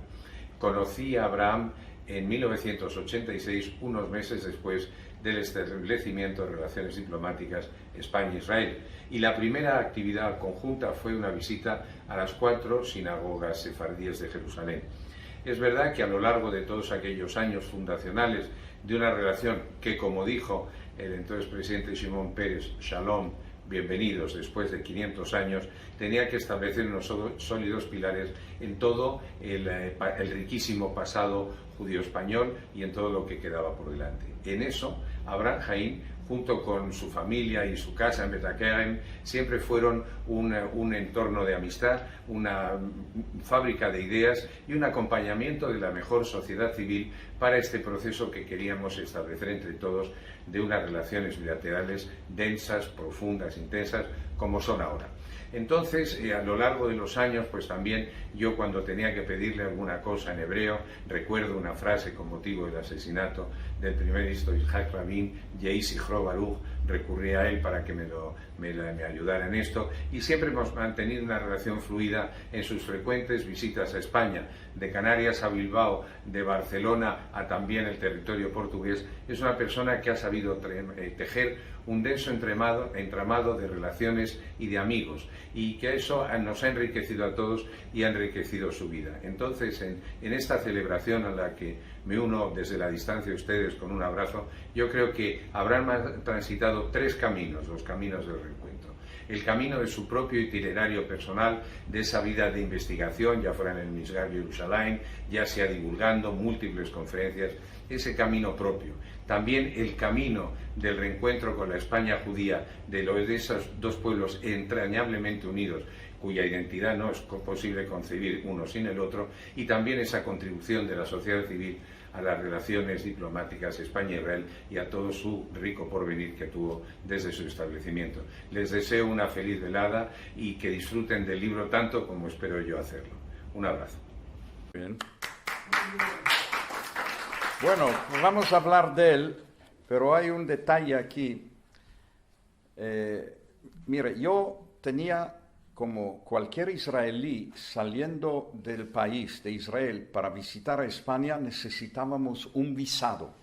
Conocí a Abraham en 1986, unos meses después del establecimiento de relaciones diplomáticas España-Israel, y la primera actividad conjunta fue una visita a las 4 sinagogas sefardíes de Jerusalén. Es verdad que a lo largo de todos aquellos años fundacionales de una relación que, como dijo el entonces presidente Shimon Peres, Shalom, bienvenidos después de 500 años, tenía que establecer unos sólidos pilares en todo el riquísimo pasado judío-español y en todo lo que quedaba por delante. En eso, Abraham Haim, junto con su familia y su casa en Betakerem, siempre fueron un entorno de amistad, una fábrica de ideas y un acompañamiento de la mejor sociedad civil para este proceso que queríamos establecer entre todos de unas relaciones bilaterales densas, profundas, intensas, como son ahora. Entonces, a lo largo de los años, pues también yo cuando tenía que pedirle alguna cosa en hebreo, recuerdo una frase con motivo del asesinato del primer ministro Yitzhak Rabin, Yehi Zichro Baruch, recurrí a él para que me ayudara en esto, y siempre hemos mantenido una relación fluida en sus frecuentes visitas a España, de Canarias a Bilbao, de Barcelona a también el territorio portugués. Es una persona que ha sabido tejer un denso entramado de relaciones y de amigos, y que eso nos ha enriquecido a todos y ha enriquecido su vida. Entonces, en esta celebración a la que me uno desde la distancia de ustedes con un abrazo, yo creo que habrán transitado 3 caminos, los caminos del reencuentro. el camino de su propio itinerario personal, de esa vida de investigación, ya fuera en el Misgar Yerushalayim, ya sea divulgando múltiples conferencias, ese camino propio. También el camino del reencuentro con la España judía, de esos dos pueblos entrañablemente unidos, cuya identidad no es posible concebir uno sin el otro, y también esa contribución de la sociedad civil a las relaciones diplomáticas España-Israel y a todo su rico porvenir que tuvo desde su establecimiento. Les deseo una feliz velada y que disfruten del libro tanto como espero yo hacerlo. Un abrazo. Bien. Bueno, vamos a hablar de él, pero hay un detalle aquí. Mire, yo tenía, como cualquier israelí, saliendo del país de Israel para visitar a España, necesitábamos un visado.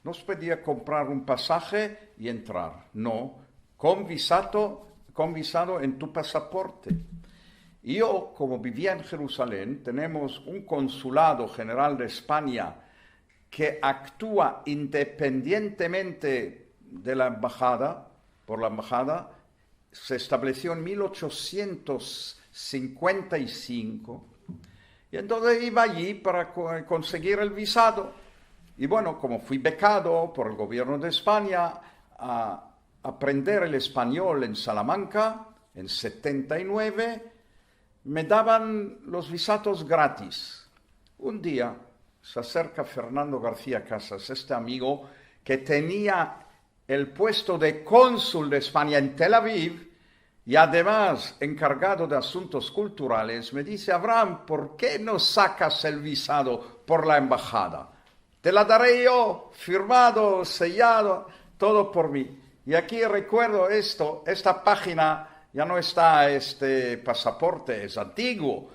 No se podía comprar un pasaje y entrar. No, con visado en tu pasaporte. Y yo, como vivía en Jerusalén, tenemos un consulado general de España que actúa independientemente de la embajada, por la embajada. Se estableció en 1855 y entonces iba allí para conseguir el visado. Y bueno, como fui becado por el gobierno de España a aprender el español en Salamanca en 79, me daban los visados gratis. Un día se acerca Fernando García Casas, este amigo que tenía el puesto de cónsul de España en Tel Aviv y además encargado de asuntos culturales, me dice: Abraham, ¿por qué no sacas el visado por la embajada? Te la daré yo, firmado, sellado, todo por mí. Y aquí recuerdo esta página, ya no está este pasaporte, es antiguo,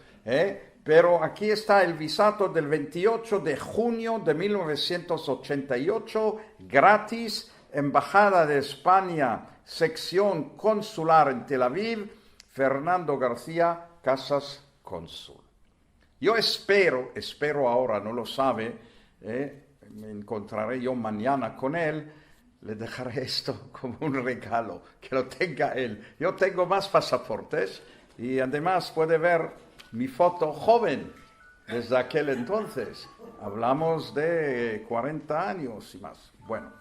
pero aquí está el visado del 28 de junio de 1988, gratis, Embajada de España, sección consular en Tel Aviv, Fernando García Casas, cónsul. Yo espero ahora, no lo sabe, me encontraré yo mañana con él, le dejaré esto como un regalo, que lo tenga él. Yo tengo más pasaportes y además puede ver mi foto joven desde aquel entonces. Hablamos de 40 años y más. Bueno,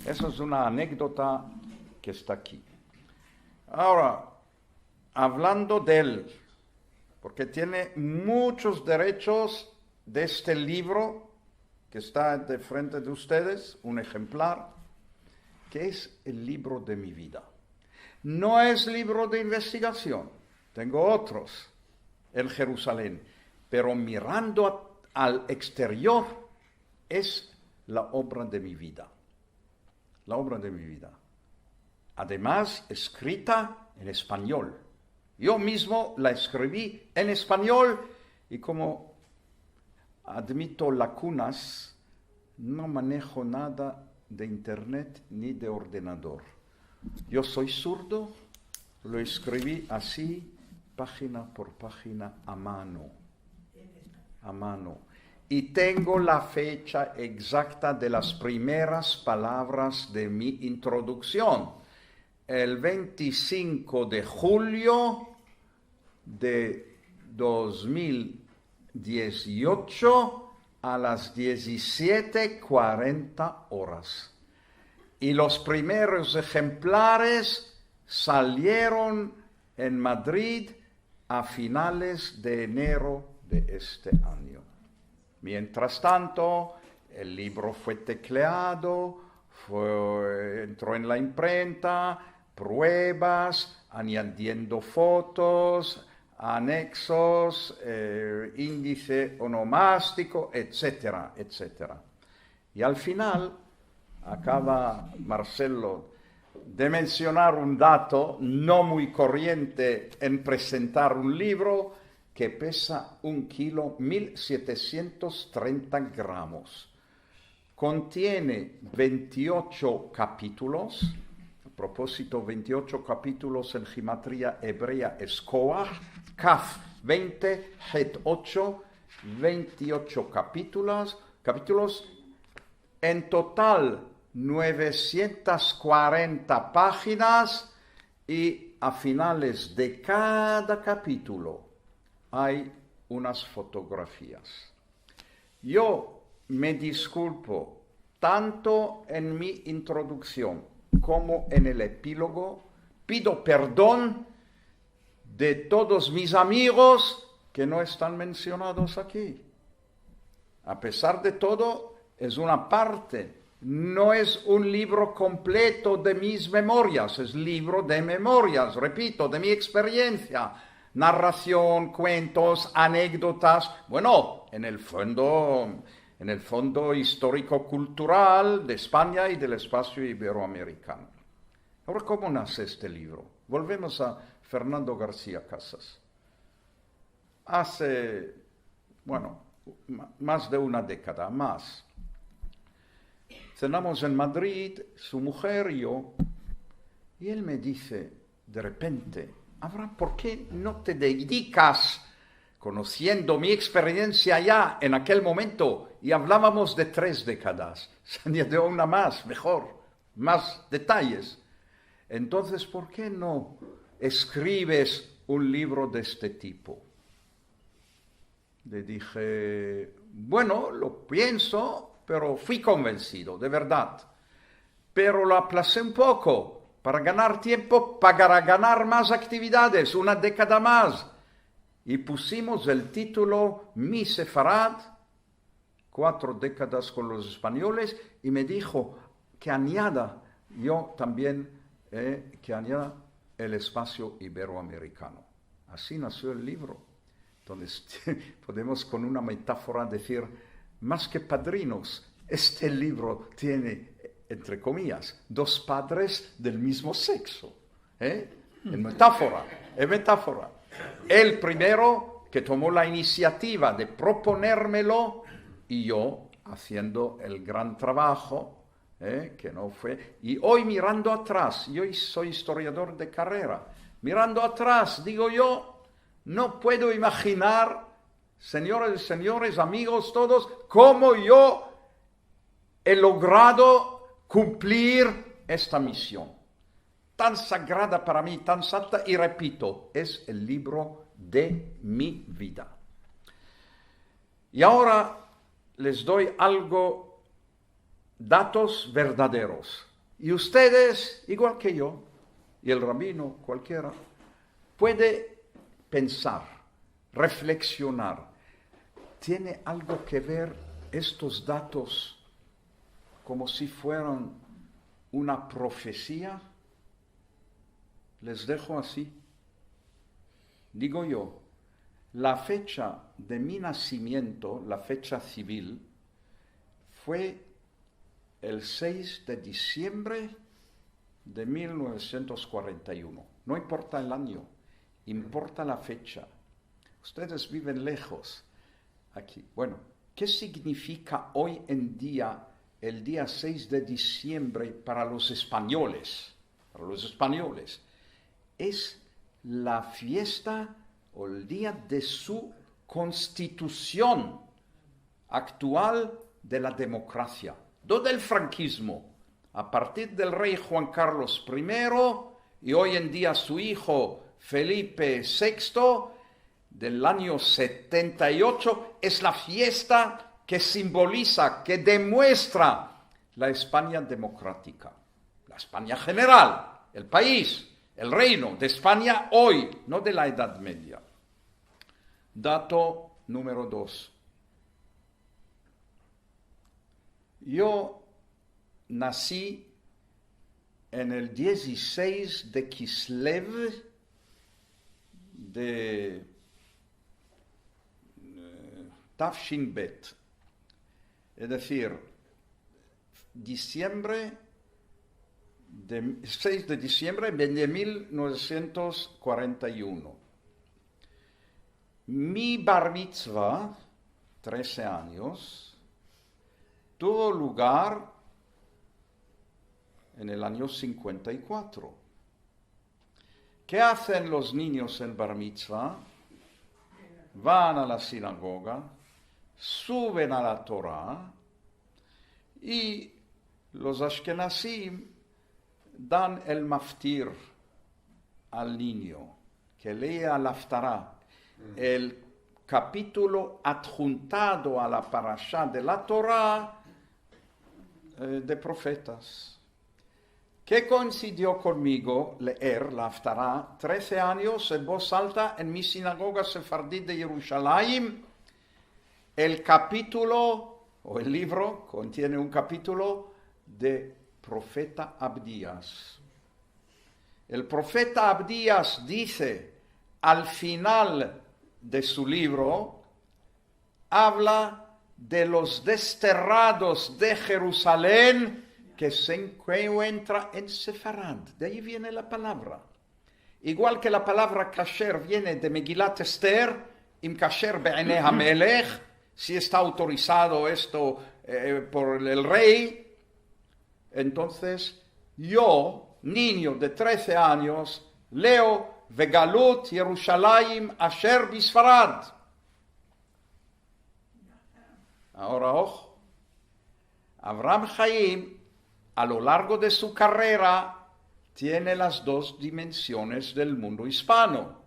eso es una anécdota que está aquí. Ahora, hablando de él, porque tiene muchos derechos de este libro que está de frente de ustedes, un ejemplar, que es el libro de mi vida. No es libro de investigación, tengo otros en Jerusalén, pero mirando al exterior es la obra de mi vida. La obra de mi vida. Además, escrita en español. Yo mismo la escribí en español y como admito lagunas, no manejo nada de internet ni de ordenador. Yo soy zurdo, lo escribí así, página por página, a mano. Y tengo la fecha exacta de las primeras palabras de mi introducción. El 25 de julio de 2018 a las 17:40 horas. Y los primeros ejemplares salieron en Madrid a finales de enero de este año. Mientras tanto, el libro fue tecleado, entró en la imprenta, pruebas, añadiendo fotos, anexos, índice onomástico, etcétera, etcétera. Y al final, acaba Marcelo de mencionar un dato no muy corriente en presentar un libro que pesa 1 kilo 1730 gramos. Contiene 28 capítulos. A propósito, 28 capítulos en gematría hebrea es Koach, Kaf 20, Het 8, 28 capítulos. En total, 940 páginas y a finales de cada capítulo hay unas fotografías. Yo me disculpo tanto en mi introducción como en el epílogo. Pido perdón de todos mis amigos que no están mencionados aquí. A pesar de todo, es una parte, no es un libro completo de mis memorias, es libro de memorias, repito, de mi experiencia, narración, cuentos, anécdotas, bueno, en el fondo histórico-cultural de España y del espacio iberoamericano. Ahora, ¿cómo nace este libro? Volvemos a Fernando García Casas. Hace, más de una década, más. Cenamos en Madrid, su mujer y yo, y él me dice, de repente, Abraham, ¿por qué no te dedicas, conociendo mi experiencia ya en aquel momento, y hablábamos de 3 décadas, se añadió una más, mejor, más detalles. Entonces, ¿por qué no escribes un libro de este tipo? Le dije, bueno, lo pienso, pero fui convencido, de verdad. Pero lo aplacé un poco, para ganar tiempo, para ganar más actividades, una década más. Y pusimos el título Mi Sefarad, 4 décadas con los españoles, y me dijo que añada, yo también, que añada el espacio iberoamericano. Así nació el libro. Entonces, podemos con una metáfora decir, más que padrinos, este libro tiene, entre comillas, 2 padres del mismo sexo. En metáfora, en metáfora. El primero que tomó la iniciativa de proponérmelo y yo haciendo el gran trabajo, que no fue. Y hoy mirando atrás, yo soy historiador de carrera, mirando atrás, digo yo, no puedo imaginar, señores, amigos todos, cómo yo he logrado cumplir esta misión. Tan sagrada para mí, tan santa, y repito, es el libro de mi vida. Y ahora les doy datos verdaderos. Y ustedes, igual que yo, y el rabino, cualquiera, puede pensar, reflexionar. ¿Tiene algo que ver estos datos como si fueran una profecía? Les dejo así. Digo yo, la fecha de mi nacimiento, la fecha civil, fue el 6 de diciembre de 1941. No importa el año, importa la fecha. Ustedes viven lejos aquí. Bueno, ¿qué significa hoy en día el día 6 de diciembre para los españoles? Para los españoles. Es la fiesta o el día de su constitución actual de la democracia, no del franquismo. A partir del rey Juan Carlos I y hoy en día su hijo Felipe VI, del año 78, es la fiesta que simboliza, que demuestra la España democrática, la España general, el país, el reino de España hoy, no de la Edad Media. Dato número 2. Yo nací en el 16 de Kislev de Tafshin Bet, es decir, 6 de diciembre de 1941. Mi bar mitzvah, 13 años, tuvo lugar en el año 54. ¿Qué hacen los niños en bar mitzvah? Van a la sinagoga, suben a la Torah y los ashkenazim dan el maftir, al niño que lea la Haftará, el capítulo adjuntado a la parashá de la Torá de profetas, que coincidió conmigo leer la Haftará 13 años en voz alta en mi sinagoga sefardí de Jerusalén. El capítulo, o el libro, contiene un capítulo de profeta Abdías. El profeta Abdías dice al final de su libro, habla de los desterrados de Jerusalén que se encuentra en Sefarad. De ahí viene la palabra. Igual que la palabra kasher viene de Megilat Esther, im kasher be'enei hamelech, si está autorizado esto por el rey. Entonces, yo, niño de 13 años, leo Vegalut Yerushalayim Asher Bisfarad. Ahora, ojo, Avraham Chaim, a lo largo de su carrera, tiene las dos dimensiones del mundo hispano.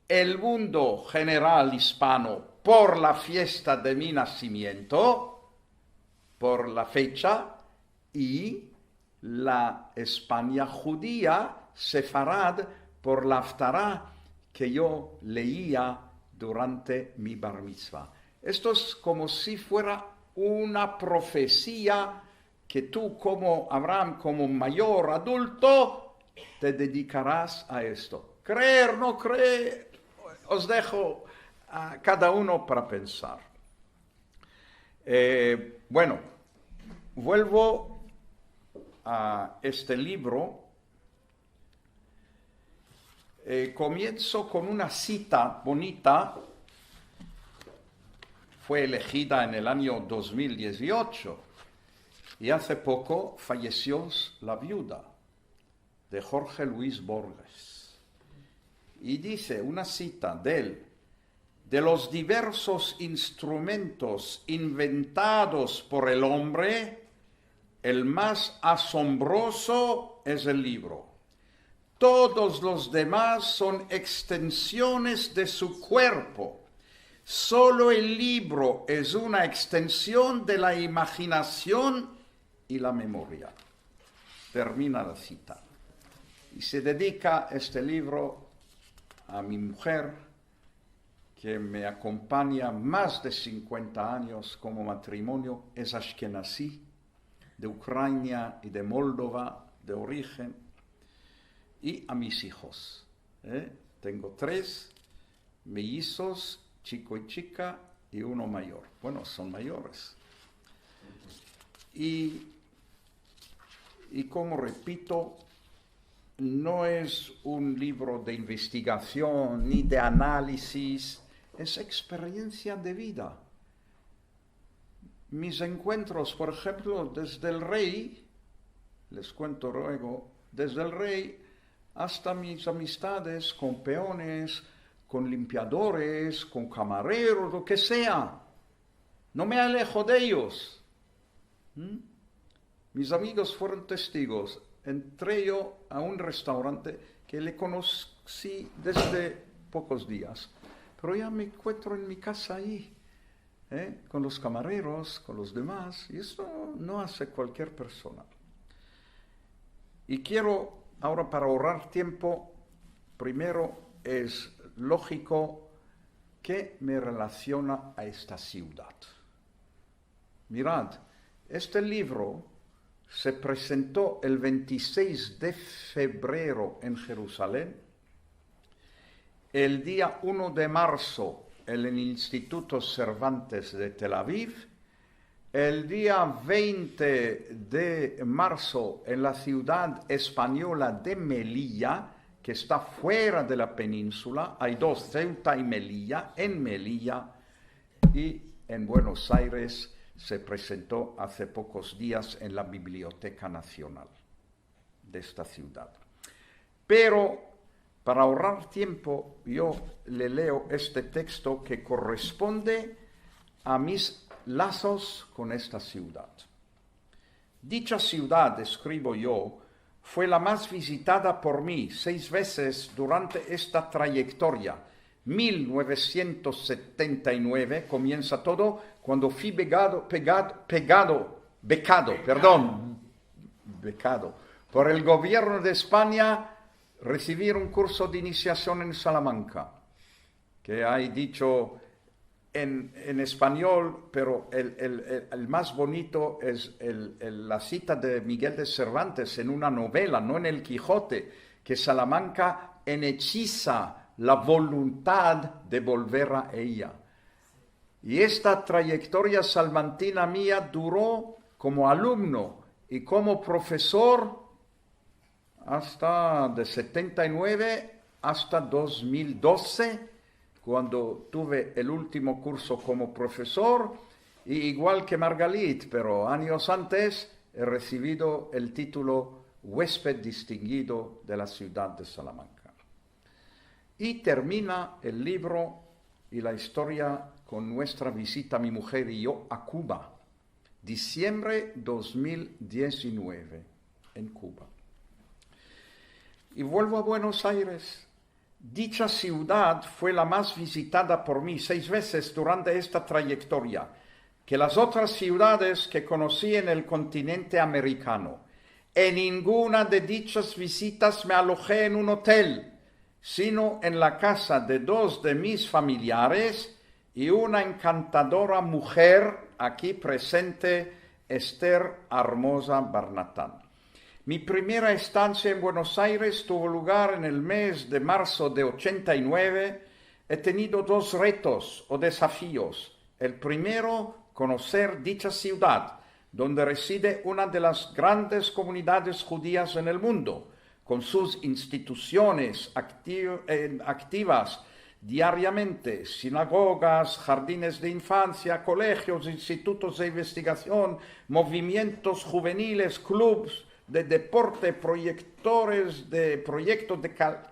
El mundo general hispano por la fiesta de mi nacimiento, por la fecha, y la España judía, Sefarad, por la Haftará que yo leía durante mi bar mitzvah. Esto es como si fuera una profecía que tú como Abraham, como mayor adulto, te dedicarás a esto. Creer, no creer, os dejo a cada uno para pensar. Bueno, vuelvo a este libro. Comienzo con una cita bonita. Fue elegida en el año 2018 y hace poco falleció la viuda de Jorge Luis Borges. Y dice una cita de él: de los diversos instrumentos inventados por el hombre, el más asombroso es el libro. Todos los demás son extensiones de su cuerpo. Solo el libro es una extensión de la imaginación y la memoria. Termina la cita. Y se dedica este libro a mi mujer, que me acompaña más de 50 años como matrimonio, es ashkenazí, de Ucrania y de Moldova de origen, y a mis hijos. Tengo 3 mellizos, chico y chica, y uno mayor. Bueno, son mayores. Y como repito, no es un libro de investigación ni de análisis, es experiencia de vida. Mis encuentros, por ejemplo, desde el rey, les cuento luego, desde el rey hasta mis amistades con peones, con limpiadores, con camareros, lo que sea. No me alejo de ellos. Mis amigos fueron testigos. Entré yo a un restaurante que le conocí desde pocos días, pero ya me encuentro en mi casa ahí, con los camareros, con los demás, y eso no hace cualquier persona. Y quiero, ahora para ahorrar tiempo, primero es lógico que me relaciona a esta ciudad. Mirad, este libro se presentó el 26 de febrero en Jerusalén, el día 1 de marzo en el Instituto Cervantes de Tel Aviv, el día 20 de marzo en la ciudad española de Melilla, que está fuera de la península. Hay 2, Ceuta y Melilla. En Melilla, y en Buenos Aires se presentó hace pocos días en la Biblioteca Nacional de esta ciudad. Pero para ahorrar tiempo, yo le leo este texto que corresponde a mis lazos con esta ciudad. Dicha ciudad, escribo yo, fue la más visitada por mí 6 veces durante esta trayectoria. 1979 comienza todo cuando fui becado por el gobierno de España, recibir un curso de iniciación en Salamanca, que hay dicho en español, pero el más bonito es la cita de Miguel de Cervantes en una novela, no en el Quijote, que Salamanca hechiza la voluntad de volver a ella. Y esta trayectoria salmantina mía duró como alumno y como profesor hasta de 79 hasta 2012, cuando tuve el último curso como profesor, y igual que Margalit, pero años antes he recibido el título huésped distinguido de la ciudad de Salamanca. Y termina el libro y la historia con nuestra visita, mi mujer y yo, a Cuba. Diciembre 2019, en Cuba. Y vuelvo a Buenos Aires. Dicha ciudad fue la más visitada por mí 6 veces durante esta trayectoria, que las otras ciudades que conocí en el continente americano. En ninguna de dichas visitas me alojé en un hotel, sino en la casa de 2 de mis familiares y una encantadora mujer aquí presente, Esther Hermosa Barnatán. Mi primera estancia en Buenos Aires tuvo lugar en el mes de marzo de 89. He tenido 2 retos o desafíos. El primero, conocer dicha ciudad, donde reside una de las grandes comunidades judías en el mundo, con sus instituciones activas diariamente, sinagogas, jardines de infancia, colegios, institutos de investigación, movimientos juveniles, clubes de deporte, proyectos de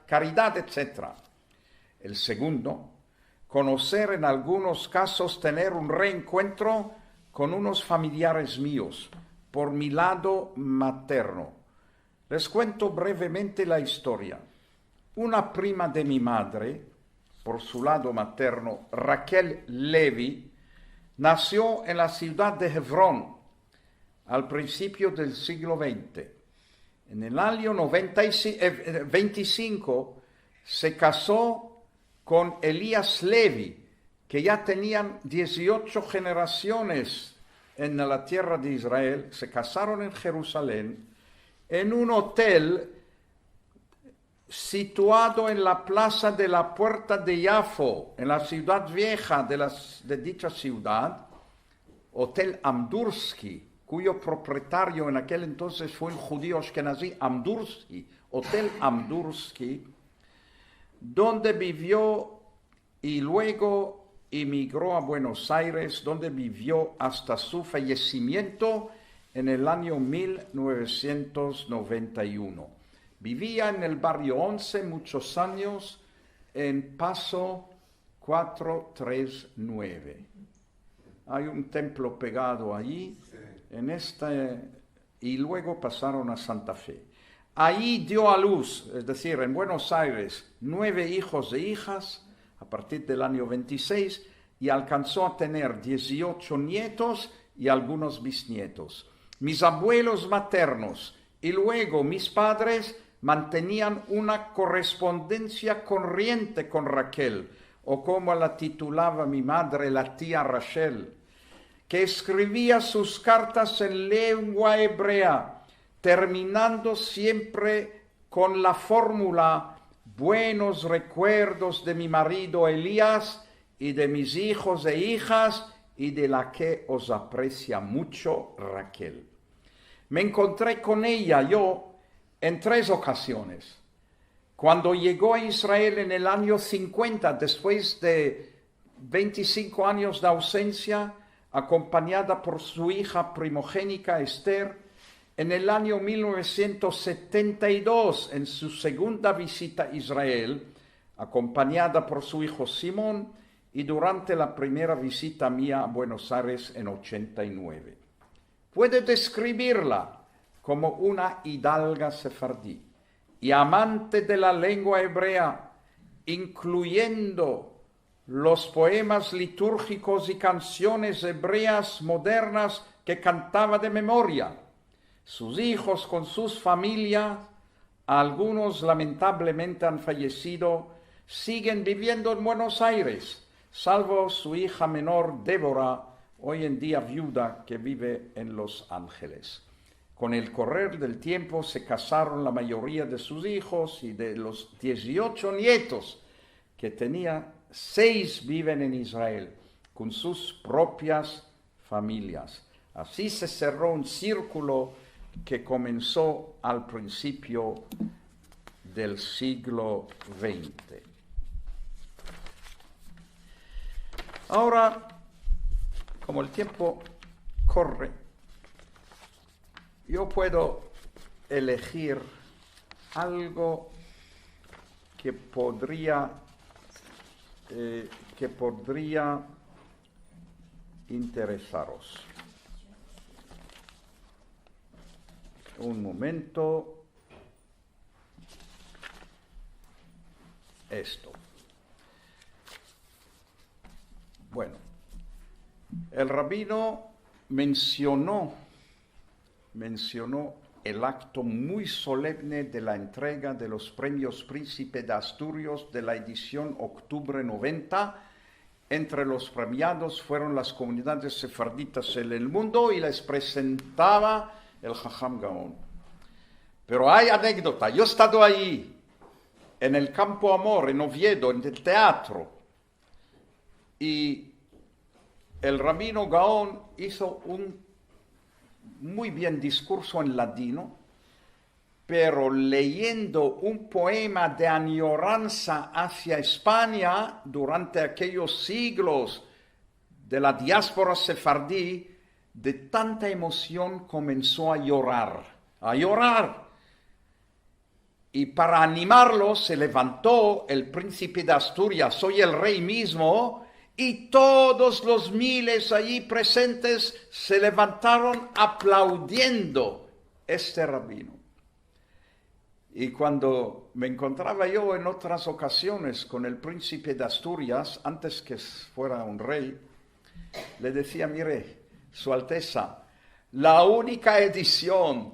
caridad, etc. El segundo, conocer, en algunos casos tener un reencuentro con unos familiares míos, por mi lado materno. Les cuento brevemente la historia. Una prima de mi madre, por su lado materno, Raquel Levy, nació en la ciudad de Hebrón al principio del siglo XX. En el año 25 se casó con Elías Levy, que ya tenían 18 generaciones en la tierra de Israel. Se casaron en Jerusalén, en un hotel situado en la plaza de la Puerta de Yafo, en la ciudad vieja de dicha ciudad, Hotel Amdursky, cuyo propietario en aquel entonces fue un judío ashkenazí, Amdursky, Hotel Amdursky, donde vivió y luego emigró a Buenos Aires, donde vivió hasta su fallecimiento en el año 1991. Vivía en el barrio 11 muchos años, en Paso 439. Hay un templo pegado allí, y luego pasaron a Santa Fe. Ahí dio a luz, es decir, en Buenos Aires, 9 hijos e hijas a partir del año 26, y alcanzó a tener 18 nietos y algunos bisnietos. Mis abuelos maternos y luego mis padres mantenían una correspondencia corriente con Raquel, o como la titulaba mi madre, la tía Rachel, que escribía sus cartas en lengua hebrea, terminando siempre con la fórmula: buenos recuerdos de mi marido Elías y de mis hijos e hijas, y de la que os aprecia mucho Raquel. Me encontré con ella en 3 ocasiones. Cuando llegó a Israel en el año 50, después de 25 años de ausencia, acompañada por su hija primogénica Esther, en el año 1972, en su segunda visita a Israel, acompañada por su hijo Simón, y durante la primera visita mía a Buenos Aires en 89. Puedo describirla como una hidalga sefardí y amante de la lengua hebrea, incluyendo los poemas litúrgicos y canciones hebreas modernas que cantaba de memoria. Sus hijos con sus familias, algunos lamentablemente han fallecido, siguen viviendo en Buenos Aires, salvo su hija menor Débora, hoy en día viuda, que vive en Los Ángeles. Con el correr del tiempo se casaron la mayoría de sus hijos y de los 18 nietos que tenía, 6 viven en Israel con sus propias familias. Así se cerró un círculo que comenzó al principio del siglo XX. Ahora, como el tiempo corre, yo puedo elegir algo que podría interesaros. Un momento. Esto. Bueno, el rabino mencionó el acto muy solemne de la entrega de los premios Príncipe de Asturias de la edición octubre 90. Entre los premiados fueron las comunidades sefarditas en el mundo y les presentaba el Jajam Gaón. Pero hay anécdota, yo he estado ahí, en el Campo Amor, en Oviedo, en el teatro, y el rabino Gaón hizo un muy bien discurso en latino, pero leyendo un poema de añoranza hacia España durante aquellos siglos de la diáspora sefardí, de tanta emoción comenzó a llorar. Y para animarlo se levantó el príncipe de Asturias, soy el rey mismo, y todos los miles allí presentes se levantaron aplaudiendo este rabino. Y cuando me encontraba yo en otras ocasiones con el príncipe de Asturias, antes que fuera un rey, le decía, mire, Su Alteza, la única edición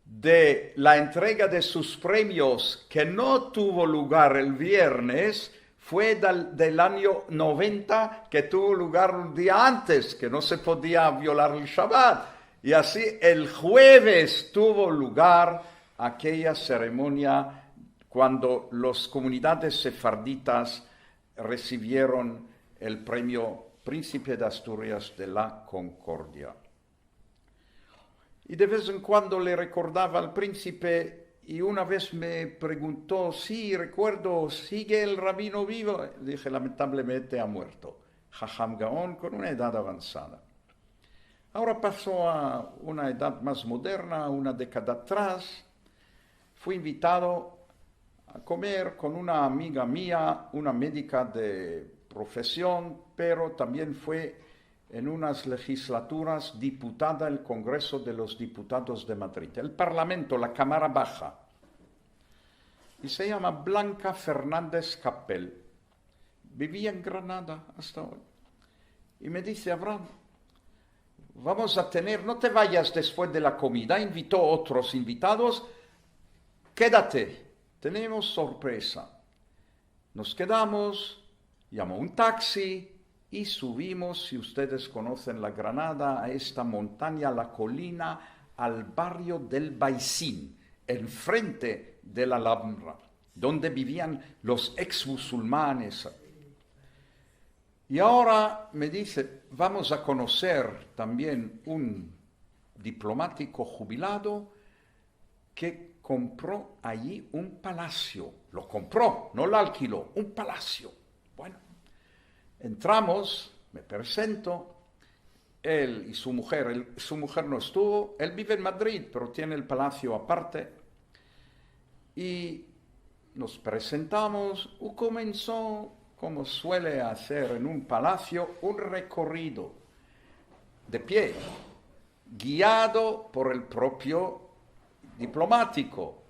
de la entrega de sus premios que no tuvo lugar el viernes fue del año 90, que tuvo lugar un día antes, que no se podía violar el Shabbat. Y así el jueves tuvo lugar aquella ceremonia cuando las comunidades sefarditas recibieron el premio Príncipe de Asturias de la Concordia. Y de vez en cuando le recordaba al príncipe, y una vez me preguntó, sí, recuerdo, ¿sigue el rabino vivo? Dije, lamentablemente ha muerto. Jajam Gaón, con una edad avanzada. Ahora pasó a una edad más moderna, una década atrás. Fui invitado a comer con una amiga mía, una médica de profesión, pero también fue en unas legislaturas diputada del Congreso de los Diputados de Madrid, el Parlamento, la Cámara Baja, y se llama Blanca Fernández Capel. Vivía en Granada hasta hoy. Y me dice, Abraham, vamos a tener, no te vayas después de la comida, invitó a otros invitados, quédate, tenemos sorpresa. Nos quedamos, llamó un taxi, y subimos, si ustedes conocen la Granada, a esta montaña, la colina, al barrio del Baicín, enfrente de la Alhambra, donde vivían los ex-musulmanes. Y ahora me dice, vamos a conocer también un diplomático jubilado que compró allí un palacio. Lo compró, no lo alquiló, un palacio. Bueno. Entramos, me presento, él y su mujer, su mujer no estuvo, él vive en Madrid, pero tiene el palacio aparte, y nos presentamos, y comenzó, como suele hacer en un palacio, un recorrido de pie, guiado por el propio diplomático,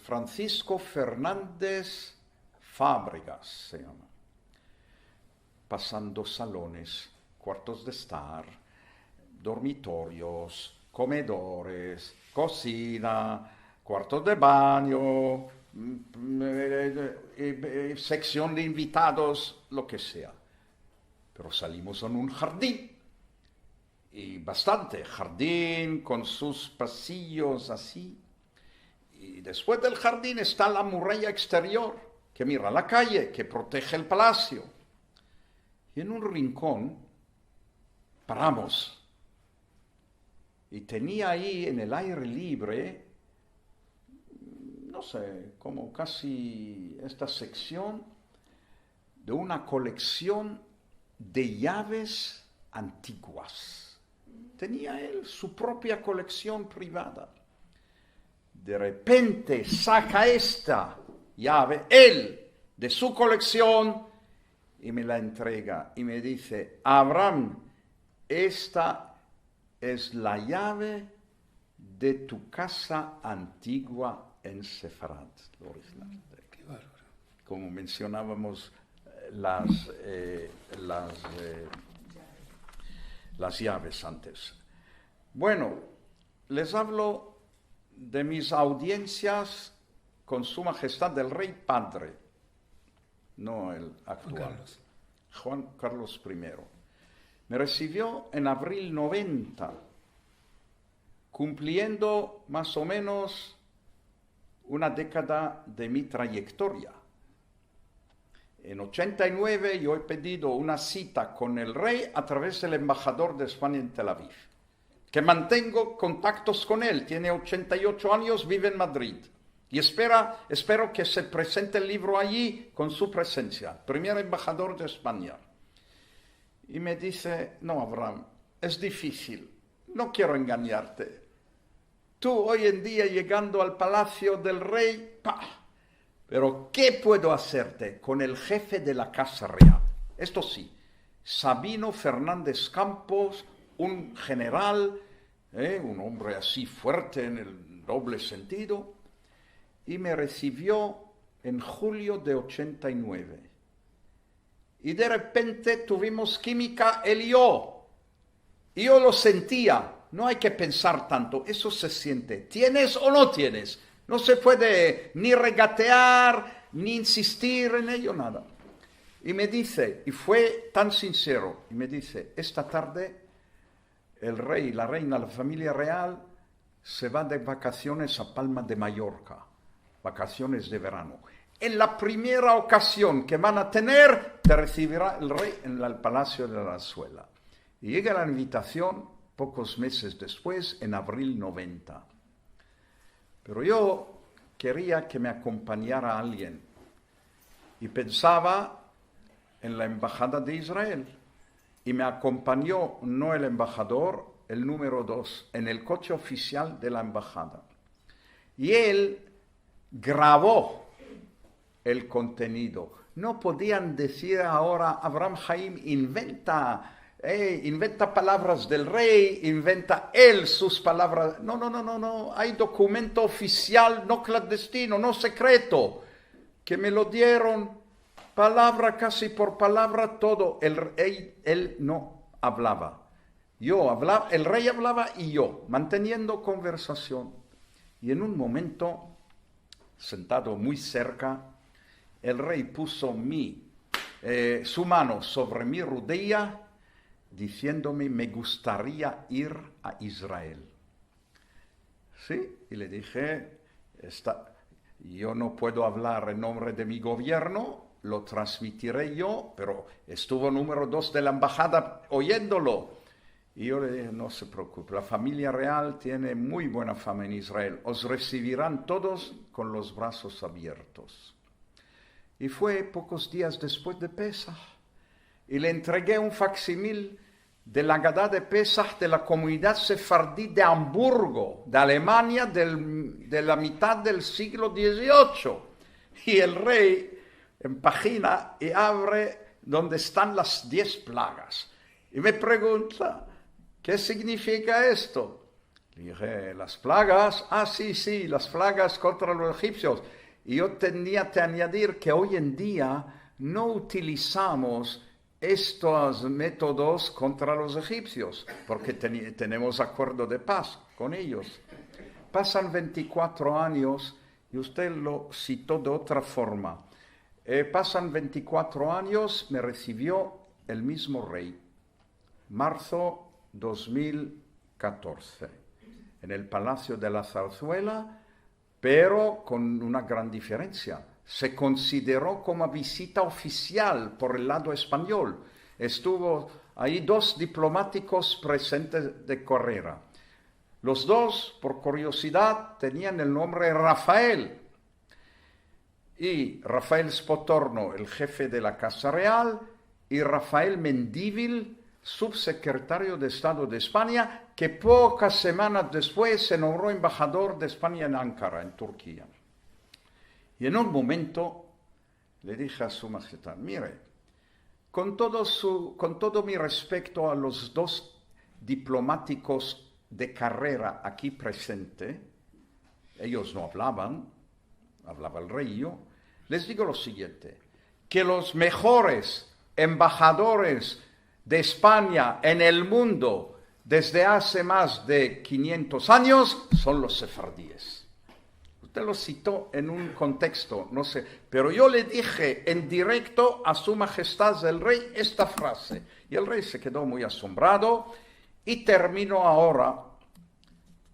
Francisco Fernández Fábregas se llama, pasando salones, cuartos de estar, dormitorios, comedores, cocina, cuartos de baño, sección de invitados, lo que sea. Pero salimos en un jardín, y bastante jardín con sus pasillos así. Y después del jardín está la muralla exterior, que mira la calle, que protege el palacio. Y en un rincón paramos. Y tenía ahí en el aire libre, no sé, como casi esta sección de una colección de llaves antiguas. Tenía él su propia colección privada. De repente saca esta llave, él, de su colección, y me la entrega y me dice: Abraham, esta es la llave de tu casa antigua en Sefarad. Qué bárbaro. Como mencionábamos las llaves antes. Bueno, les hablo de mis audiencias con Su Majestad el Rey Padre, no el actual, Juan Carlos I. Me recibió en abril 90, cumpliendo más o menos una década de mi trayectoria. En 89 yo he pedido una cita con el rey a través del embajador de España en Tel Aviv, que mantengo contactos con él, tiene 88 años, vive en Madrid. Y espero que se presente el libro allí con su presencia, primer embajador de España. Y me dice: no, Abraham, es difícil, no quiero engañarte. Tú hoy en día llegando al palacio del rey, pero ¿qué puedo hacerte con el jefe de la Casa Real? Esto sí, Sabino Fernández Campos, un general, un hombre así fuerte en el doble sentido, y me recibió en julio de 89. Y de repente tuvimos química él y yo. Y yo lo sentía. No hay que pensar tanto, eso se siente. ¿Tienes o no tienes? No se puede ni regatear, ni insistir en ello, nada. Y me dice, y fue tan sincero, y me dice: esta tarde el rey, la reina, la familia real se va de vacaciones a Palma de Mallorca, vacaciones de verano. En la primera ocasión que van a tener, te recibirá el rey en el Palacio de la Razuela. Y llega la invitación pocos meses después, en abril 90. Pero yo quería que me acompañara alguien y pensaba en la embajada de Israel. Y me acompañó no el embajador, el número 2, en el coche oficial de la embajada. Y él grabó el contenido. No podían decir ahora: Abraham Haim inventa palabras del rey, inventa él sus palabras. No. Hay documento oficial, no clandestino, no secreto, que me lo dieron palabra casi por palabra todo. Él no hablaba. Yo hablaba, el rey hablaba y yo, manteniendo conversación. Y en un momento, sentado muy cerca, el rey puso su mano sobre mi rodilla, diciéndome: me gustaría ir a Israel. Sí, y le dije: yo no puedo hablar en nombre de mi gobierno, lo transmitiré yo, pero estuvo número 2 de la embajada oyéndolo. Y yo le dije: no se preocupe, la familia real tiene muy buena fama en Israel, os recibirán todos con los brazos abiertos. Y fue pocos días después de Pesach, y le entregué un facsímil de la Agadá de Pesach de la comunidad sefardí de Hamburgo, de Alemania, de la mitad del siglo XVIII. Y el rey empagina y abre donde están las 10 plagas. Y me pregunta: ¿qué significa esto? Le dije, las plagas, sí, las plagas contra los egipcios. Y yo tenía que añadir que hoy en día no utilizamos estos métodos contra los egipcios, porque tenemos acuerdo de paz con ellos. Pasan 24 años, y usted lo citó de otra forma. Pasan 24 años, me recibió el mismo rey, marzo 2014, en el Palacio de la Zarzuela, pero con una gran diferencia. Se consideró como visita oficial por el lado español. Estuvo ahí 2 diplomáticos presentes de carrera. Los 2, por curiosidad, tenían el nombre Rafael. Y Rafael Spotorno, el jefe de la Casa Real, y Rafael Mendívil, subsecretario de Estado de España, que pocas semanas después se nombró embajador de España en Ankara, en Turquía. Y en un momento le dije a Su Majestad, mire, con todo mi respeto a los 2 diplomáticos de carrera aquí presentes, ellos no hablaban, hablaba el rey y yo, les digo lo siguiente, que los mejores embajadores de España en el mundo desde hace más de 500 años son los sefardíes. Usted lo citó en un contexto, no sé, pero yo le dije en directo a Su Majestad el Rey esta frase, y el rey se quedó muy asombrado, y termino ahora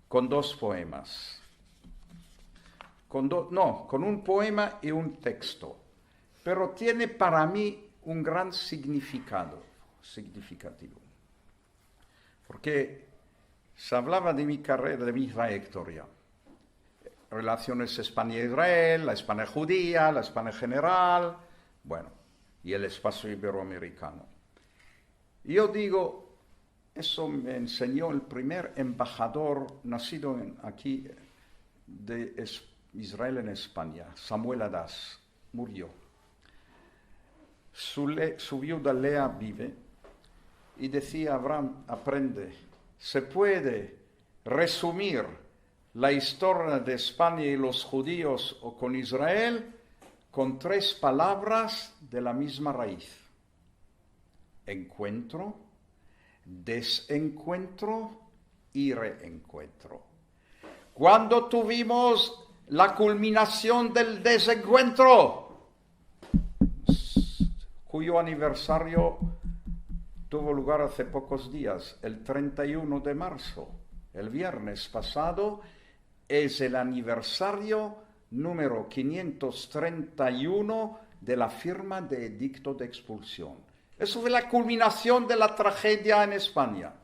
con 2 poemas. Con un poema y un texto, pero tiene para mí un gran significativo, porque se hablaba de mi carrera, de mi trayectoria, relaciones España-Israel, la España judía, la España general, bueno, y el espacio iberoamericano. Y yo digo, eso me enseñó el primer embajador nacido aquí de Israel en España, Samuel Adas, murió. Su viuda Lea vive y decía, Abraham, aprende, se puede resumir la historia de España y los judíos o con Israel con 3 palabras de la misma raíz. Encuentro, desencuentro y reencuentro. Cuando tuvimos la culminación del desencuentro, cuyo aniversario tuvo lugar hace pocos días, el 31 de marzo, el viernes pasado, es el aniversario número 531 de la firma de edicto de expulsión. Eso fue la culminación de la tragedia en España.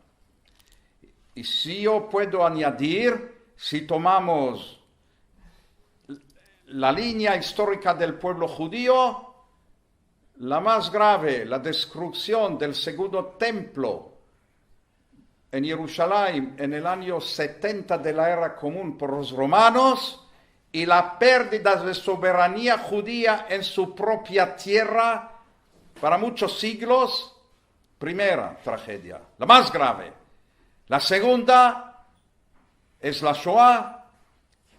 Y si yo puedo añadir, si tomamos la línea histórica del pueblo judío, la más grave, la destrucción del segundo templo en Jerusalén en el año 70 de la era común por los romanos, y la pérdida de soberanía judía en su propia tierra para muchos siglos, primera tragedia, la más grave. La segunda es la Shoah,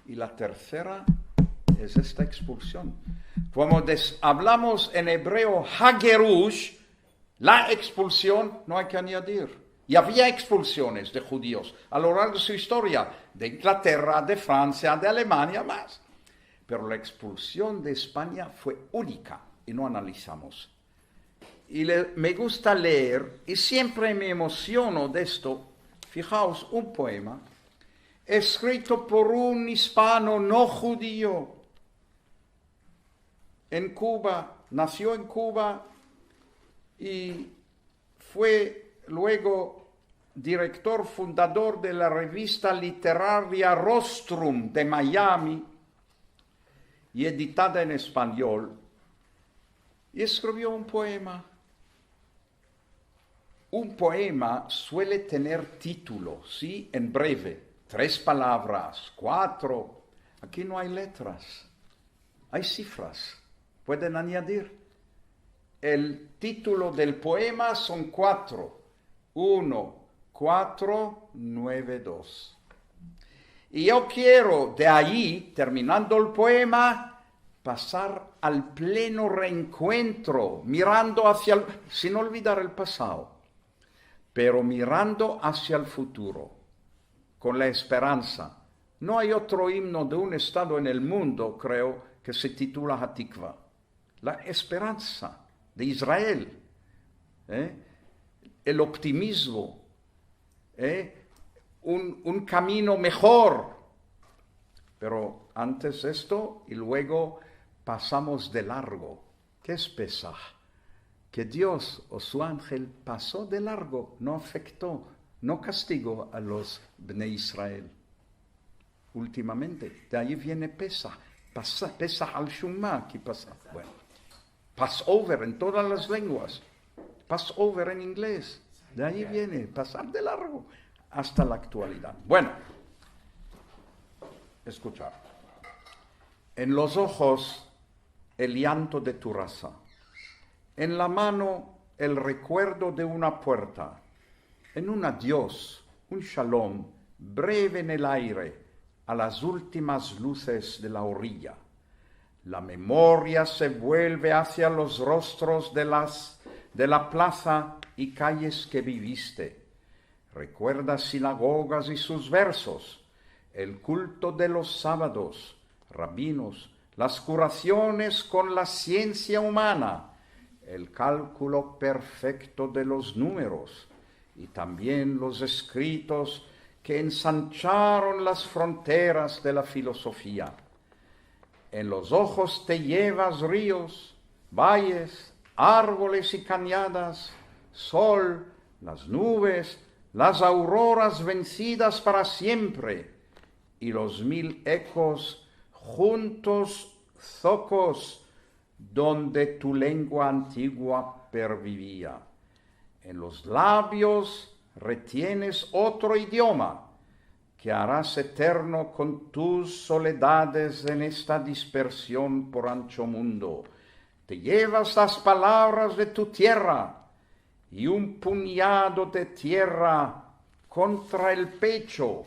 y la tercera es esta expulsión. Como hablamos en hebreo, Hagerush, la expulsión, no hay que añadir. Y había expulsiones de judíos a lo largo de su historia, de Inglaterra, de Francia, de Alemania, más. Pero la expulsión de España fue única y no analizamos. Y me gusta leer, y siempre me emociono de esto, fijaos, un poema escrito por un hispano no judío en Cuba, nació en Cuba y fue luego director fundador de la revista literaria Rostrum de Miami y editada en español, y escribió un poema. Un poema suele tener título, ¿sí? En breve, 3 palabras, 4. Aquí no hay letras, hay cifras. Pueden añadir. El título del poema son 4. 1, 492. Y yo quiero de ahí, terminando el poema, pasar al pleno reencuentro, mirando hacia sin olvidar el pasado, pero mirando hacia el futuro, con la esperanza. No hay otro himno de un estado en el mundo, creo, que se titula Hatikva. La esperanza de Israel, el optimismo, un camino mejor. Pero antes esto y luego pasamos de largo. ¿Qué es Pesaj? Que Dios o su ángel pasó de largo, no afectó, no castigó a los Bnei Israel. Últimamente, de ahí viene Pesaj. Pesaj al-Shumma, ¿qué pasa? Bueno, Passover en todas las lenguas. Passover en inglés. De ahí viene, pasar de largo hasta la actualidad. Bueno, escuchar. En los ojos, el llanto de tu raza. En la mano, el recuerdo de una puerta. En un adiós, un shalom, breve en el aire, a las últimas luces de la orilla. La memoria se vuelve hacia los rostros de la plaza y calles que viviste. Recuerda sinagogas y sus versos, el culto de los sábados, rabinos, las curaciones con la ciencia humana, el cálculo perfecto de los números y también los escritos que ensancharon las fronteras de la filosofía. En los ojos te llevas ríos, valles, árboles y cañadas, sol, las nubes, las auroras vencidas para siempre, y los 1000 ecos juntos zocos donde tu lengua antigua pervivía. En los labios retienes otro idioma que harás eterno con tus soledades en esta dispersión por ancho mundo. Te llevas las palabras de tu tierra y un puñado de tierra contra el pecho,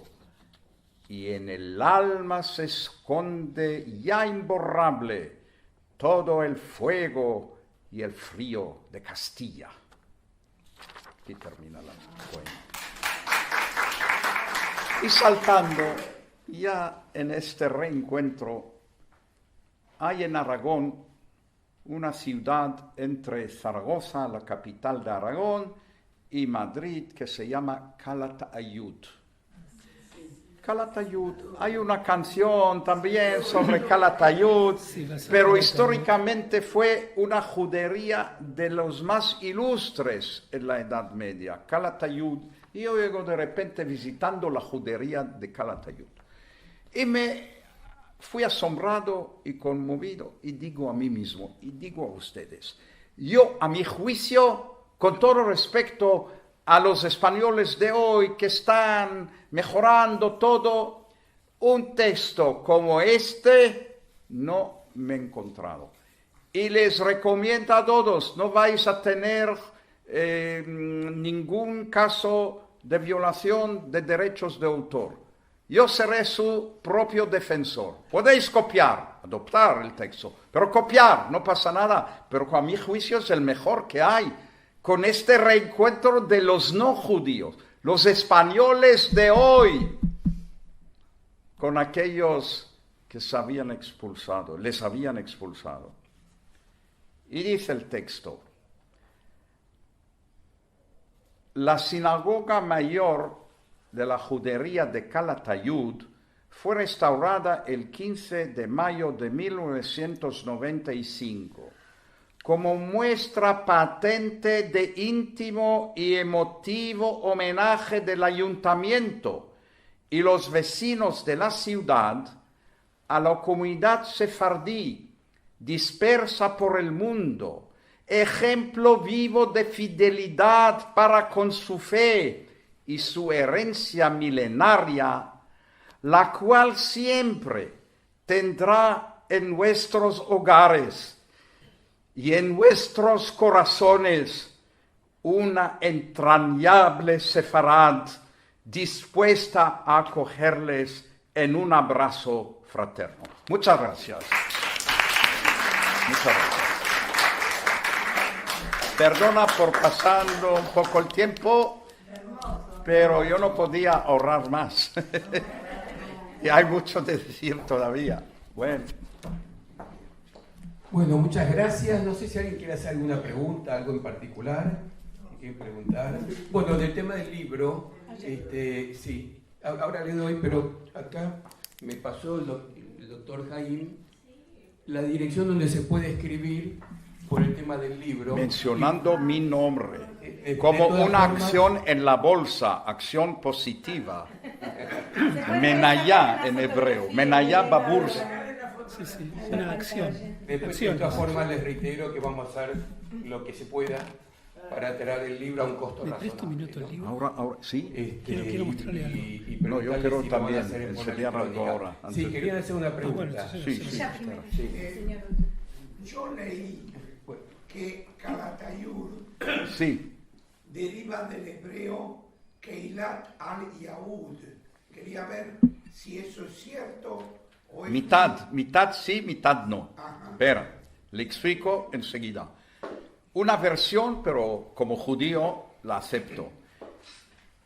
y en el alma se esconde ya imborrable todo el fuego y el frío de Castilla. Aquí termina la poema. Y saltando ya en este reencuentro, hay en Aragón una ciudad entre Zaragoza, la capital de Aragón, y Madrid, que se llama Calatayud. Calatayud, hay una canción también sobre Calatayud, pero históricamente fue una judería de los más ilustres en la Edad Media, Calatayud, y yo llego de repente visitando la judería de Calatayud. Y me fui asombrado y conmovido, y digo a mí mismo, y digo a ustedes, yo a mi juicio, con todo respeto a los españoles de hoy que están mejorando todo, un texto como este no me he encontrado. Y les recomiendo a todos, no vais a tener ningún caso de violación de derechos de autor. Yo seré su propio defensor. Podéis copiar, adoptar el texto, pero copiar, no pasa nada. Pero a mi juicio es el mejor que hay. Con este reencuentro de los no judíos, los españoles de hoy, con aquellos que les habían expulsado. Y dice el texto, la sinagoga mayor de la judería de Calatayud fue restaurada el 15 de mayo de 1995 como muestra patente de íntimo y emotivo homenaje del ayuntamiento y los vecinos de la ciudad a la comunidad sefardí dispersa por el mundo, ejemplo vivo de fidelidad para con su fe y su herencia milenaria, la cual siempre tendrá en vuestros hogares y en vuestros corazones una entrañable sefarad dispuesta a acogerles en un abrazo fraterno. Muchas gracias. Muchas gracias. Perdona por pasando un poco el tiempo, pero yo no podía ahorrar más. Y hay mucho de decir todavía. Bueno, muchas gracias. No sé si alguien quiere hacer alguna pregunta, algo en particular. ¿Quieren preguntar? Bueno, del tema del libro, sí, ahora le doy, pero acá me pasó el doctor Jaime la dirección donde se puede escribir por el tema del libro. Mencionando mi nombre, como una acción en la bolsa, acción positiva. Menayá en hebreo, Menayá Babursa. Sí, una acción. Después, de todas formas, les reitero que vamos a hacer lo que se pueda para traer el libro a un costo razonable. ¿Me presta un minuto el libro? Ahora, sí. Quiero mostrarle algo. No, yo quiero también enseñar algo ahora. Sí, querían hacer una pregunta. Yo leí que Calatayud deriva del hebreo Keilat al-Yahud. Quería ver si eso es cierto o es... Mitad sí, mitad no. Espera, le explico enseguida. Una versión, pero como judío la acepto.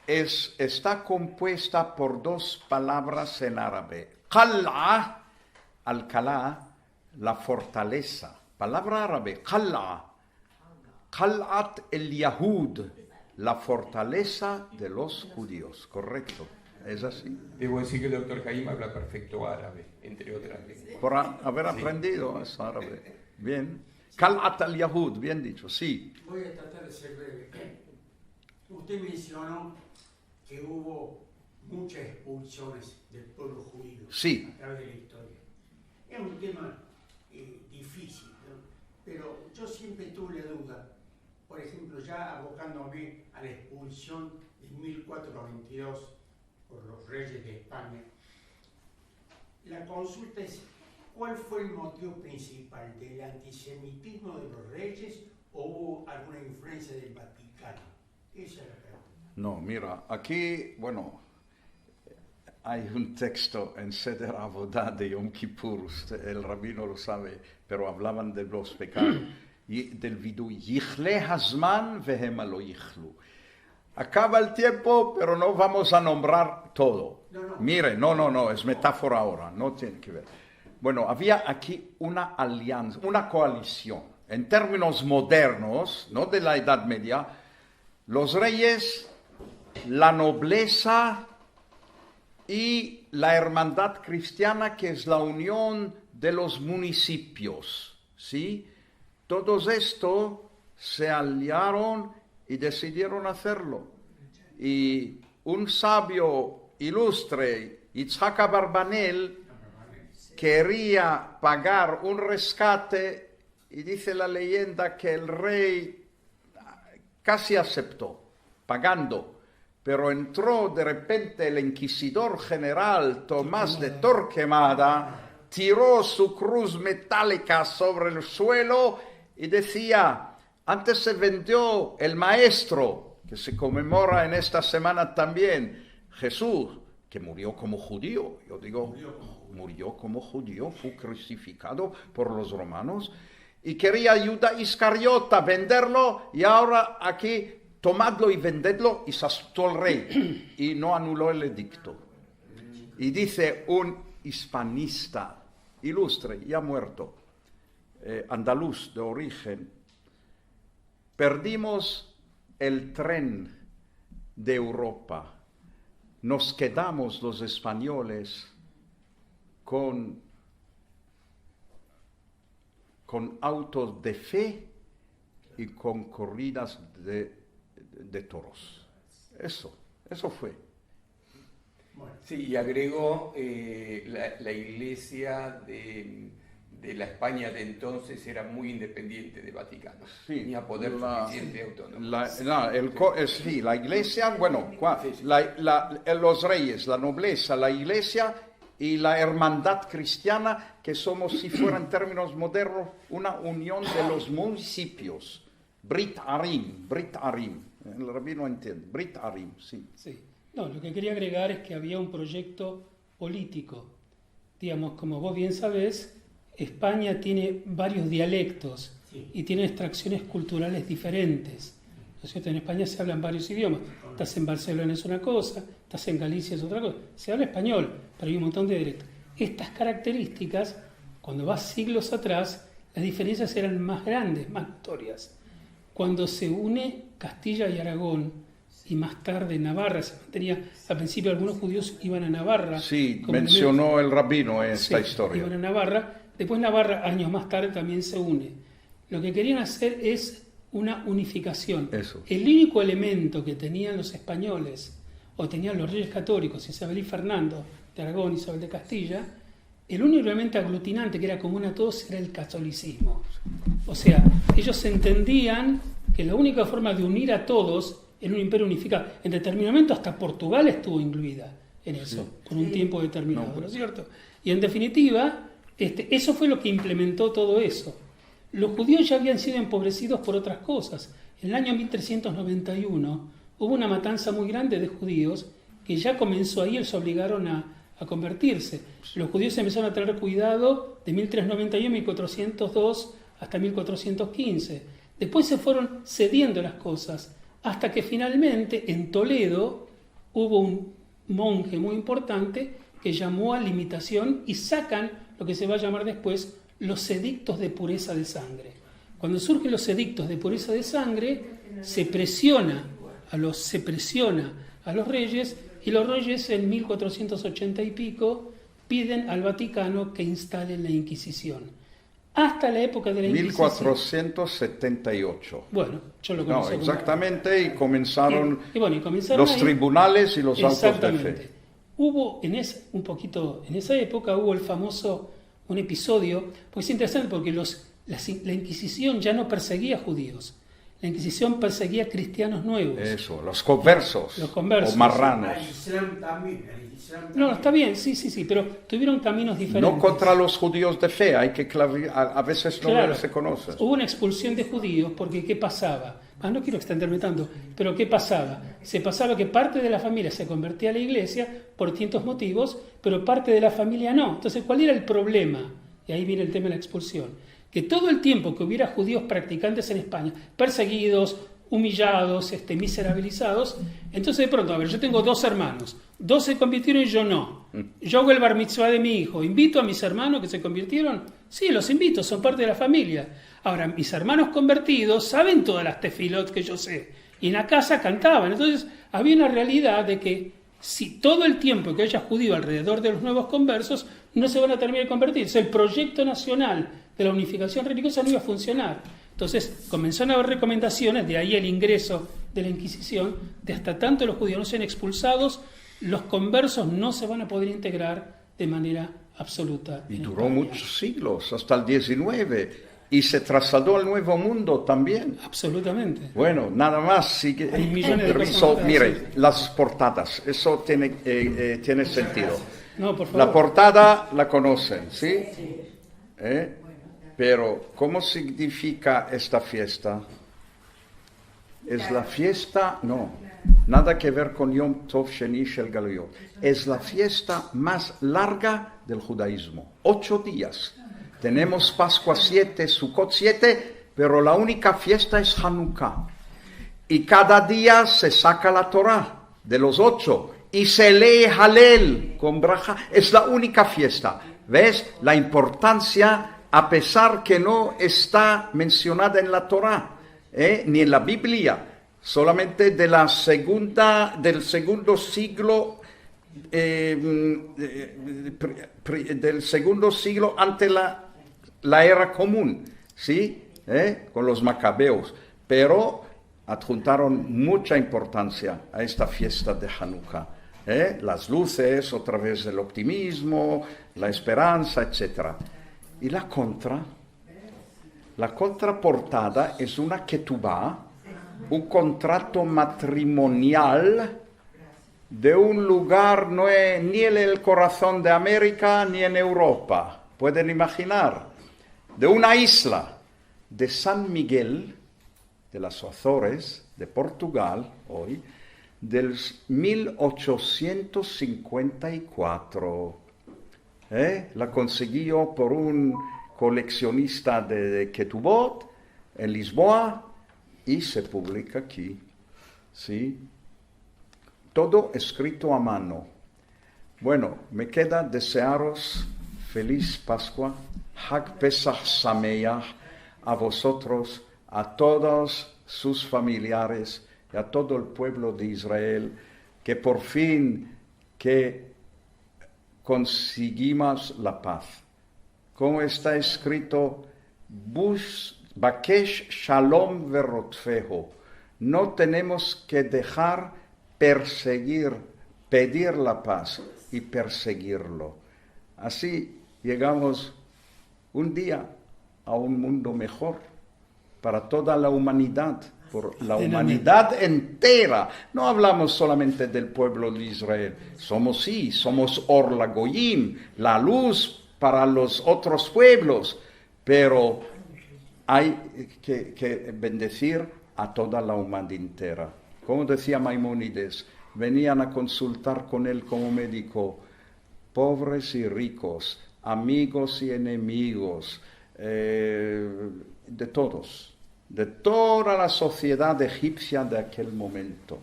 Está compuesta por dos palabras en árabe. Qal'a, Alcalá, la fortaleza. Palabra árabe, Qal'a. Qal'at el Yahud, la fortaleza de los judíos. Correcto, es así. Debo decir que el doctor Jaime habla perfecto árabe, entre otras lenguas. Por haber aprendido es árabe. Bien. Qal'at al Yahud, bien dicho, sí. Voy a tratar de ser breve. Usted mencionó que hubo muchas expulsiones del pueblo judío a través de la historia. Es un tema difícil, ¿no? Pero yo siempre tuve la duda, por ejemplo, ya abocándome a la expulsión de 1422 por los reyes de España. La consulta es, ¿cuál fue el motivo principal del antisemitismo de los reyes o hubo alguna influencia del Vaticano? Esa es la pregunta. No, mira, aquí, bueno, hay un texto en Seder Avodah de Yom Kippur, el rabino lo sabe, pero hablaban de los pecados, y del vidui, Yichle Hazman vehem lo yichlu. Acaba el tiempo, pero no vamos a nombrar todo. Mire, no, es metáfora ahora, no tiene que ver. Bueno, había aquí una alianza, una coalición. En términos modernos, no de la Edad Media, los reyes, la nobleza y la hermandad cristiana, que es la unión de los municipios, ¿sí? Todos estos se aliaron y decidieron hacerlo. Y un sabio ilustre, Yitzhak Abarbanel, quería pagar un rescate y dice la leyenda que el rey casi aceptó, pagando. Pero entró de repente el inquisidor general Tomás de Torquemada, tiró su cruz metálica sobre el suelo y decía, antes se vendió el maestro, que se conmemora en esta semana también, Jesús, que murió como judío. Yo digo, murió como judío, fue crucificado por los romanos, y quería Judas Iscariota venderlo, y ahora aquí tomadlo y vendedlo, y se asustó el rey y no anuló el edicto. Y dice un hispanista ilustre, ya muerto, andaluz de origen, perdimos el tren de Europa, nos quedamos los españoles con autos de fe y con corridas de toros. Eso fue. Sí, y agregó la iglesia de la España de entonces era muy independiente del Vaticano. Sí, tenía poder suficiente autónomo. La iglesia, bueno, los reyes, la nobleza, la iglesia y la hermandad cristiana, que somos, si fuera en términos modernos, una unión de los municipios Brit Arim. El rabino entiende. Brit Arim, sí. Sí. No, lo que quería agregar es que había un proyecto político. Digamos, como vos bien sabés, España tiene varios dialectos y tiene extracciones culturales diferentes. ¿No es cierto? En España se hablan varios idiomas. Estás en Barcelona es una cosa, estás en Galicia es otra cosa. Se habla español, pero hay un montón de dialectos. Estas características, cuando vas siglos atrás, las diferencias eran más grandes, más notorias. Cuando se une Castilla y Aragón, y más tarde Navarra, se mantenía, al principio algunos judíos iban a Navarra. Sí, mencionó el rabino esta historia. Iban a Navarra, después Navarra, años más tarde, también se une. Lo que querían hacer es una unificación. Eso. El único elemento que tenían los españoles, o tenían los reyes católicos, Isabel y Fernando de Aragón, Isabel de Castilla, el único elemento aglutinante que era común a todos era el catolicismo. O sea, ellos entendían que la única forma de unir a todos en un imperio unificado, en determinado momento hasta Portugal estuvo incluida en eso, por un tiempo determinado, ¿no es cierto? Y en definitiva, eso fue lo que implementó todo eso. Los judíos ya habían sido empobrecidos por otras cosas. En el año 1391 hubo una matanza muy grande de judíos que ya comenzó ahí, ellos obligaron a convertirse. Los judíos empezaron a tener cuidado de 1391, 1402 hasta 1415. Después se fueron cediendo las cosas, hasta que finalmente en Toledo hubo un monje muy importante que llamó a limitación y sacan lo que se va a llamar después los edictos de pureza de sangre. Cuando surgen los edictos de pureza de sangre, se presiona a los reyes, y los reyes en 1480 y pico piden al Vaticano que instalen la Inquisición. Hasta la época de la Inquisición. 1478. Bueno, yo lo conozco. No, exactamente, y comenzaron, comenzaron los ahí, tribunales y los autos de fe. Hubo en esa época hubo un episodio, pues es interesante porque la Inquisición ya no perseguía judíos. La Inquisición perseguía cristianos nuevos. Eso, los conversos. O marranos. No, está bien, sí, pero tuvieron caminos diferentes. No contra los judíos de fe, hay que a veces no se conoce. Hubo una expulsión de judíos porque ¿qué pasaba? No quiero extenderme tanto, pero ¿qué pasaba? Se pasaba que parte de la familia se convertía a la iglesia por distintos motivos, pero parte de la familia no. Entonces, ¿cuál era el problema? Y ahí viene el tema de la expulsión. Que todo el tiempo que hubiera judíos practicantes en España, perseguidos, humillados, miserabilizados, entonces de pronto, yo tengo 2 hermanos, 2 se convirtieron y yo no. Yo hago el bar mitzvah de mi hijo, ¿invito a mis hermanos que se convirtieron? Sí, los invito, son parte de la familia. Ahora, mis hermanos convertidos saben todas las tefilot que yo sé, y en la casa cantaban. Entonces, había una realidad de que si todo el tiempo que haya judío alrededor de los nuevos conversos, no se van a terminar de convertirse. El proyecto nacional de la unificación religiosa no iba a funcionar. Entonces comenzaron a haber recomendaciones, de ahí el ingreso de la Inquisición, de hasta tanto los judíos no sean expulsados, los conversos no se van a poder integrar de manera absoluta. Y duró muchos siglos, hasta el 19, y se trasladó al Nuevo Mundo también. Absolutamente. Bueno, nada más. Hay millones de cosas. Mire, las portadas, eso tiene sentido. No, por favor. La portada la conocen, ¿sí? Pero, ¿cómo significa esta fiesta? Es la fiesta, no, nada que ver con Yom Tov Sheni Shel Galuyot. Es la fiesta más larga del judaísmo, 8 días. Tenemos Pascua 7, Sukkot 7, pero la única fiesta es Hanukkah. Y cada día se saca la Torah de los 8 y se lee Halel con braja. Es la única fiesta. ¿Ves? La importancia, a pesar que no está mencionada en la Torah, ni en la Biblia, solamente del segundo siglo, del segundo siglo ante la era común, ¿sí? Con los macabeos, pero adjuntaron mucha importancia a esta fiesta de Hanukkah. Las luces, otra vez el optimismo, la esperanza, etc. Y la contraportada es una ketubá, un contrato matrimonial de un lugar no es ni en el corazón de América ni en Europa. Pueden imaginar, de una isla de San Miguel, de las Azores, de Portugal, hoy, del 1854. La conseguí yo por un coleccionista de Ketubot, en Lisboa, y se publica aquí. ¿Sí? Todo escrito a mano. Bueno, me queda desearos feliz Pascua, Hag Pesach Sameach, a vosotros, a todos sus familiares y a todo el pueblo de Israel, que por fin que conseguimos la paz. Como está escrito, Bakesh Shalom Verotfeho, no tenemos que dejar pedir la paz y perseguirlo. Así llegamos un día a un mundo mejor para toda la humanidad, por la humanidad entera. No hablamos solamente del pueblo de Israel. Somos Or LaGoyim, la luz para los otros pueblos, pero hay que bendecir a toda la humanidad entera. Como decía Maimónides, venían a consultar con él como médico, pobres y ricos, amigos y enemigos, de todos, de toda la sociedad egipcia de aquel momento.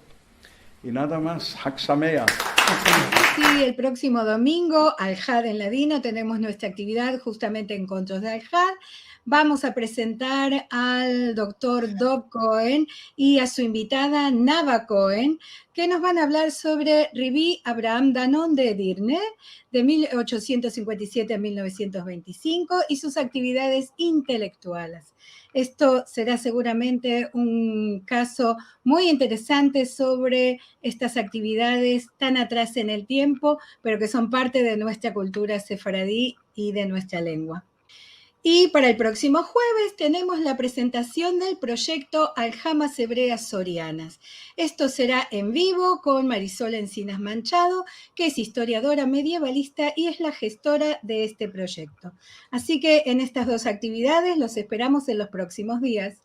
Y nada más, Hag Sameach. Sí, el próximo domingo, Al-Had en Ladino, tenemos nuestra actividad justamente Encuentros de Al-Had. Vamos a presentar al doctor Dov Cohen y a su invitada Nava Cohen, que nos van a hablar sobre Rabbi Abraham Danon de Edirne, de 1857 a 1925, y sus actividades intelectuales. Esto será seguramente un caso muy interesante sobre estas actividades tan atrás en el tiempo, pero que son parte de nuestra cultura sefaradí y de nuestra lengua. Y para el próximo jueves tenemos la presentación del proyecto Aljamas Hebreas Sorianas. Esto será en vivo con Marisol Encinas Manchado, que es historiadora medievalista y es la gestora de este proyecto. Así que en estas dos actividades los esperamos en los próximos días.